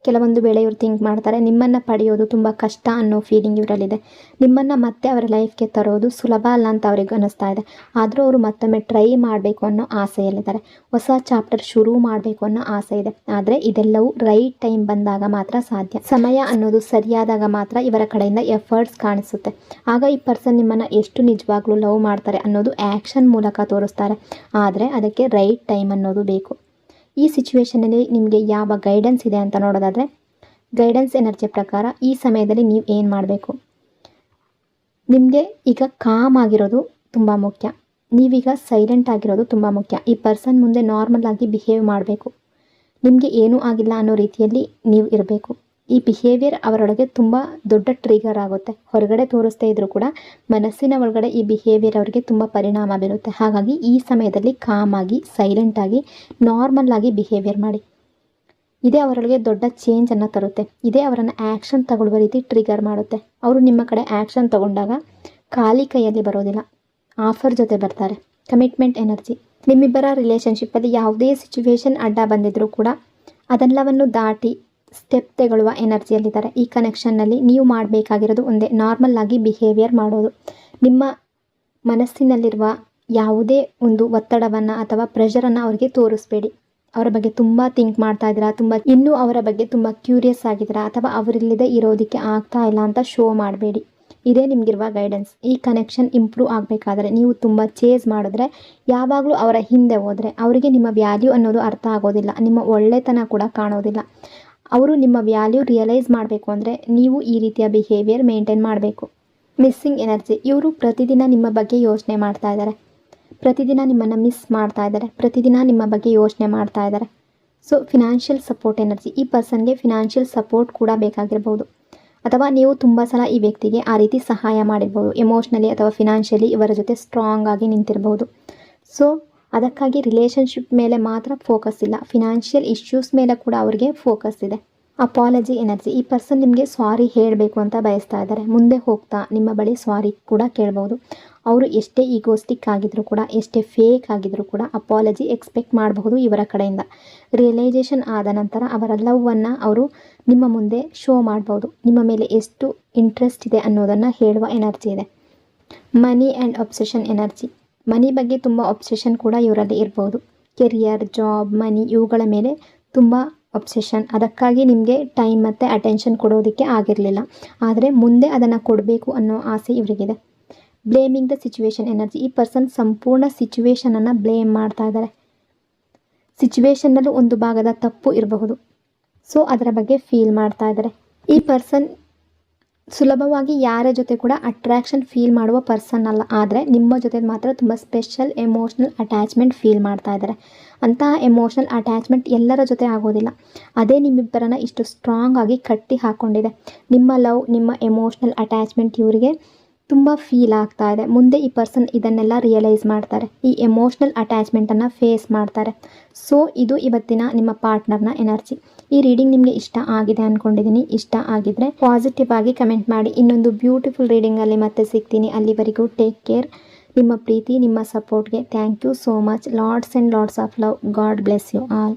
A: ಕೆಲವೊಂದು ವೇಳೆ ಇವರು ಥಿಂಕ್ ಮಾಡ್ತಾರೆ, ನಿಮ್ಮನ್ನು ಪಡೆಯೋದು ತುಂಬ ಕಷ್ಟ ಅನ್ನೋ ಫೀಲಿಂಗ್ ಇವರಲ್ಲಿದೆ. ನಿಮ್ಮನ್ನು ಮತ್ತೆ ಅವರ ಲೈಫ್ಗೆ ತರೋದು ಸುಲಭ ಅಲ್ಲ ಅಂತ ಅವ್ರಿಗೆ ಅನ್ನಿಸ್ತಾ ಇದೆ. ಆದರೂ ಅವರು ಮತ್ತೊಮ್ಮೆ ಟ್ರೈ ಮಾಡಬೇಕು ಅನ್ನೋ ಆಸೆಯಲ್ಲಿದ್ದಾರೆ. ಹೊಸ ಚಾಪ್ಟರ್ ಶುರು ಮಾಡಬೇಕು ಅನ್ನೋ ಆಸೆ ಇದೆ. ಆದರೆ ಇದೆಲ್ಲವೂ ರೈಟ್ ಟೈಮ್ ಬಂದಾಗ ಮಾತ್ರ ಸಾಧ್ಯ. ಸಮಯ ಅನ್ನೋದು ಸರಿಯಾದಾಗ ಮಾತ್ರ ಇವರ ಕಡೆಯಿಂದ ಎಫರ್ಟ್ಸ್ ಕಾಣಿಸುತ್ತೆ. ಆಗ ಈ ಪರ್ಸನ್ ನಿಮ್ಮನ್ನು ಎಷ್ಟು ನಿಜವಾಗ್ಲೂ ಲವ್ ಮಾಡ್ತಾರೆ ಅನ್ನೋದು ಆ್ಯಕ್ಷನ್ ಮೂಲಕ ತೋರಿಸ್ತಾರೆ. ಆದರೆ ಅದಕ್ಕೆ ರೈಟ್ ಟೈಮ್ ಅನ್ನೋದು ಬೇಕು. ಈ ಸಿಚುವೇಷನಲ್ಲಿ ನಿಮಗೆ ಯಾವ ಗೈಡೆನ್ಸ್ ಇದೆ ಅಂತ ನೋಡೋದಾದರೆ, ಗೈಡೆನ್ಸ್ ಎನರ್ಜಿ ಪ್ರಕಾರ ಈ ಸಮಯದಲ್ಲಿ ನೀವು ಏನು ಮಾಡಬೇಕು, ನಿಮಗೆ ಈಗ ಕಾಮ್ ಆಗಿರೋದು ತುಂಬ ಮುಖ್ಯ. ನೀವೀಗ ಸೈಲೆಂಟ್ ಆಗಿರೋದು ತುಂಬ ಮುಖ್ಯ. ಈ ಪರ್ಸನ್ ಮುಂದೆ ನಾರ್ಮಲ್ ಆಗಿ ಬಿಹೇವ್ ಮಾಡಬೇಕು. ನಿಮಗೆ ಏನೂ ಆಗಿಲ್ಲ ಅನ್ನೋ ರೀತಿಯಲ್ಲಿ ನೀವು ಇರಬೇಕು. ಈ ಬಿಹೇವಿಯರ್ ಅವರೊಳಗೆ ತುಂಬ ದೊಡ್ಡ ಟ್ರಿಗರ್ ಆಗುತ್ತೆ. ಹೊರಗಡೆ ತೋರಿಸ್ತಾ ಇದ್ರೂ ಕೂಡ ಮನಸ್ಸಿನ ಒಳಗಡೆ ಈ ಬಿಹೇವಿಯರ್ ಅವರಿಗೆ ತುಂಬ ಪರಿಣಾಮ ಬೀರುತ್ತೆ. ಹಾಗಾಗಿ ಈ ಸಮಯದಲ್ಲಿ ಕಾಮಾಗಿ, ಸೈಲೆಂಟಾಗಿ, ನಾರ್ಮಲ್ ಆಗಿ ಬಿಹೇವಿಯರ್ ಮಾಡಿ. ಇದೇ ಅವರೊಳಗೆ ದೊಡ್ಡ ಚೇಂಜನ್ನು ತರುತ್ತೆ. ಇದೇ ಅವರನ್ನು ಆ್ಯಕ್ಷನ್ ತಗೊಳ್ಳುವ ರೀತಿ ಟ್ರಿಗರ್ ಮಾಡುತ್ತೆ. ಅವರು ನಿಮ್ಮ ಕಡೆ ಆ್ಯಕ್ಷನ್ ತಗೊಂಡಾಗ ಖಾಲಿ ಕೈಯಲ್ಲಿ ಬರೋದಿಲ್ಲ, ಆಫರ್ ಜೊತೆ ಬರ್ತಾರೆ. Commitment energy. ನಿಮ್ಮಿಬ್ಬರ ರಿಲೇಷನ್ಶಿಪ್ಪಲ್ಲಿ ಯಾವುದೇ ಸಿಚುವೇಶನ್ ಅಡ್ಡ ಬಂದಿದ್ರೂ ಕೂಡ ಅದೆಲ್ಲವನ್ನು ದಾಟಿ ಸ್ಟೆಪ್ ತೆಗೊಳ್ಳುವ ಎನರ್ಜಿಯಲ್ಲಿದ್ದಾರೆ. ಈ ಕನೆಕ್ಷನ್ನಲ್ಲಿ ನೀವು ಮಾಡಬೇಕಾಗಿರೋದು ಒಂದೇ, ನಾರ್ಮಲ್ ಆಗಿ ಬಿಹೇವಿಯರ್ ಮಾಡೋದು. ನಿಮ್ಮ ಮನಸ್ಸಿನಲ್ಲಿರುವ ಯಾವುದೇ ಒಂದು ಒತ್ತಡವನ್ನು ಅಥವಾ ಪ್ರೆಷರನ್ನು ಅವರಿಗೆ ತೋರಿಸ್ಬೇಡಿ. ಅವರ ಬಗ್ಗೆ ತುಂಬ ಥಿಂಕ್ ಮಾಡ್ತಾ ಇದ್ದೀರಾ, ಇನ್ನೂ ಅವರ ಬಗ್ಗೆ ತುಂಬ ಕ್ಯೂರಿಯಸ್ ಆಗಿದ್ದೀರಾ, ಅಥವಾ ಅವರಿಲ್ಲದೆ ಇರೋದಕ್ಕೆ ಆಗ್ತಾ ಇಲ್ಲ ಅಂತ ಶೋ ಮಾಡಬೇಡಿ. ಇದೇ ನಿಮಗಿರುವ ಗೈಡೆನ್ಸ್. ಈ ಕನೆಕ್ಷನ್ ಇಂಪ್ರೂವ್ ಆಗಬೇಕಾದ್ರೆ ನೀವು ತುಂಬ ಚೇಸ್ ಮಾಡಿದ್ರೆ, ಯಾವಾಗಲೂ ಅವರ ಹಿಂದೆ ಹೋದರೆ ಅವರಿಗೆ ನಿಮ್ಮ ವ್ಯಾಲ್ಯೂ ಅನ್ನೋದು ಅರ್ಥ ಆಗೋದಿಲ್ಲ, ನಿಮ್ಮ ಒಳ್ಳೆತನ ಕೂಡ ಕಾಣೋದಿಲ್ಲ. ಅವರು ನಿಮ್ಮ ವ್ಯಾಲ್ಯೂ ರಿಯಲೈಸ್ ಮಾಡಬೇಕು ಅಂದರೆ ನೀವು ಈ ರೀತಿಯ ಬಿಹೇವಿಯರ್ ಮೇಂಟೈನ್ ಮಾಡಬೇಕು. Missing energy. ಇವರು ಪ್ರತಿದಿನ ನಿಮ್ಮ ಬಗ್ಗೆ ಯೋಚನೆ ಮಾಡ್ತಾ ಇದ್ದಾರೆ, ಪ್ರತಿದಿನ ನಿಮ್ಮನ್ನು ಮಿಸ್ ಮಾಡ್ತಾ ಇದ್ದಾರೆ, ಪ್ರತಿದಿನ ನಿಮ್ಮ ಬಗ್ಗೆ ಯೋಚನೆ ಮಾಡ್ತಾ ಇದ್ದಾರೆ. So financial support energy. ಈ ಪರ್ಸನ್ಗೆ ಫಿನಾನ್ಷಿಯಲ್ ಸಪೋರ್ಟ್ ಕೂಡ ಬೇಕಾಗಿರ್ಬೋದು, ಅಥವಾ ನೀವು ತುಂಬ ಸಲ ಈ ವ್ಯಕ್ತಿಗೆ ಆ ರೀತಿ ಸಹಾಯ ಮಾಡಿರ್ಬೋದು. ಎಮೋಷ್ನಲಿ ಅಥವಾ ಫಿನಾನ್ಷಿಯಲಿ ಇವರ ಜೊತೆ ಸ್ಟ್ರಾಂಗ್ ಆಗಿ ನಿಂತಿರ್ಬೋದು. ಸೊ ಅದಕ್ಕಾಗಿ ರಿಲೇಷನ್ಶಿಪ್ ಮೇಲೆ ಮಾತ್ರ ಫೋಕಸ್ ಇಲ್ಲ, ಫಿನಾನ್ಷಿಯಲ್ ಇಶ್ಯೂಸ್ ಮೇಲೆ ಕೂಡ ಅವ್ರಿಗೆ ಫೋಕಸ್ ಇದೆ. ಅಪಾಲಜಿ ಎನರ್ಜಿ, ಈ ಪರ್ಸನ್ ನಿಮಗೆ ಸಾರಿ ಹೇಳಬೇಕು ಅಂತ ಬಯಸ್ತಾ ಇದ್ದಾರೆ. ಮುಂದೆ ಹೋಗ್ತಾ ನಿಮ್ಮ ಬಳಿ ಸಾರಿ ಕೂಡ ಕೇಳ್ಬೋದು. ಅವರು ಎಷ್ಟೇ ಈಗೋಸ್ಟಿಕ್ ಆಗಿದ್ರು ಕೂಡ, ಎಷ್ಟೇ ಫೇಕ್ ಆಗಿದ್ರು ಕೂಡ ಅಪಾಲಜಿ ಎಕ್ಸ್ಪೆಕ್ಟ್ ಮಾಡಬಹುದು ಇವರ ಕಡೆಯಿಂದ. ರಿಯಲೈಸೇಷನ್ ಆದ ನಂತರ ಅವರ ಲವ್ವನ್ನು ಅವರು ನಿಮ್ಮ ಮುಂದೆ ಶೋ ಮಾಡ್ಬೋದು. ನಿಮ್ಮ ಮೇಲೆ ಎಷ್ಟು ಇಂಟ್ರೆಸ್ಟ್ ಇದೆ ಅನ್ನೋದನ್ನು ಹೇಳುವ ಎನರ್ಜಿ ಇದೆ. ಮನಿ ಆ್ಯಂಡ್ ಅಬ್ಸೆಷನ್ ಎನರ್ಜಿ, ಮನಿ ಬಗ್ಗೆ ತುಂಬ ಅಬ್ಸೆಷನ್ ಕೂಡ ಇವರಲ್ಲಿ ಇರ್ಬೋದು. ಕೆರಿಯರ್, ಜಾಬ್, ಮನಿ ಇವುಗಳ ಮೇಲೆ ತುಂಬ ಅಬ್ಸೆಷನ್. ಅದಕ್ಕಾಗಿ ನಿಮಗೆ ಟೈಮ್ ಮತ್ತು ಅಟೆನ್ಷನ್ ಕೊಡೋದಕ್ಕೆ ಆಗಿರಲಿಲ್ಲ, ಆದರೆ ಮುಂದೆ ಅದನ್ನು ಕೊಡಬೇಕು ಅನ್ನೋ ಆಸೆ ಇವರಿಗಿದೆ. ಬ್ಲೇಮಿಂಗ್ ದ ಸಿಚುವೇಶನ್ ಎನರ್ಜಿ, ಈ ಪರ್ಸನ್ ಸಂಪೂರ್ಣ ಸಿಚುವೇಶನನ್ನು ಬ್ಲೇಮ್ ಮಾಡ್ತಾ ಇದ್ದಾರೆ. ಸಿಚುವೇಶನ್ನಲ್ಲೂ ಒಂದು ಭಾಗದ ತಪ್ಪು ಇರಬಹುದು, ಸೊ ಅದರ ಬಗ್ಗೆ ಫೀಲ್ ಮಾಡ್ತಾ ಇದ್ದಾರೆ. ಈ ಪರ್ಸನ್ ಸುಲಭವಾಗಿ ಯಾರ ಜೊತೆ ಕೂಡ ಅಟ್ರಾಕ್ಷನ್ ಫೀಲ್ ಮಾಡುವ ಪರ್ಸನ್ ಅಲ್ಲ, ಆದರೆ ನಿಮ್ಮ ಜೊತೆ ಮಾತ್ರ ತುಂಬ ಸ್ಪೆಷಲ್ ಎಮೋಷ್ನಲ್ ಅಟ್ಯಾಚ್ಮೆಂಟ್ ಫೀಲ್ ಮಾಡ್ತಾ ಇದ್ದಾರೆ. ಅಂತಹ ಎಮೋಷ್ನಲ್ ಅಟ್ಯಾಚ್ಮೆಂಟ್ ಎಲ್ಲರ ಜೊತೆ ಆಗೋದಿಲ್ಲ, ಅದೇ ನಿಮ್ಮಿಬ್ಬರನ್ನ ಇಷ್ಟು ಸ್ಟ್ರಾಂಗ್ ಆಗಿ ಕಟ್ಟಿ ಹಾಕ್ಕೊಂಡಿದೆ. ನಿಮ್ಮ ಲವ್, ನಿಮ್ಮ ಎಮೋಷ್ನಲ್ ಅಟ್ಯಾಚ್ಮೆಂಟ್ ಇವರಿಗೆ ತುಂಬ ಫೀಲ್ ಆಗ್ತಾ ಇದೆ. ಮುಂದೆ ಈ ಪರ್ಸನ್ ಇದನ್ನೆಲ್ಲ ರಿಯಲೈಸ್ ಮಾಡ್ತಾರೆ, ಈ ಎಮೋಷ್ನಲ್ ಅಟ್ಯಾಚ್ಮೆಂಟನ್ನು ಫೇಸ್ ಮಾಡ್ತಾರೆ. ಸೊ ಇದು ಇವತ್ತಿನ ನಿಮ್ಮ ಪಾರ್ಟ್ನರ್ನ ಎನರ್ಜಿ. ಈ ರೀಡಿಂಗ್ ನಿಮಗೆ ಇಷ್ಟ ಆಗಿದೆ ಅಂದ್ಕೊಂಡಿದ್ದೀನಿ. ಇಷ್ಟ ಆಗಿದ್ರೆ ಪಾಸಿಟಿವ್ ಆಗಿ ಕಮೆಂಟ್ ಮಾಡಿ. ಇನ್ನೊಂದು ಬ್ಯೂಟಿಫುಲ್ ರೀಡಿಂಗಲ್ಲಿ ಮತ್ತೆ ಸಿಗ್ತೀನಿ. ಅಲ್ಲಿವರೆಗೂ ಟೇಕ್ ಕೇರ್. ನಿಮ್ಮ ಪ್ರೀತಿ, ನಿಮ್ಮ ಸಪೋರ್ಟ್ಗೆ thank you so much. Lots and lots of love. God bless you all.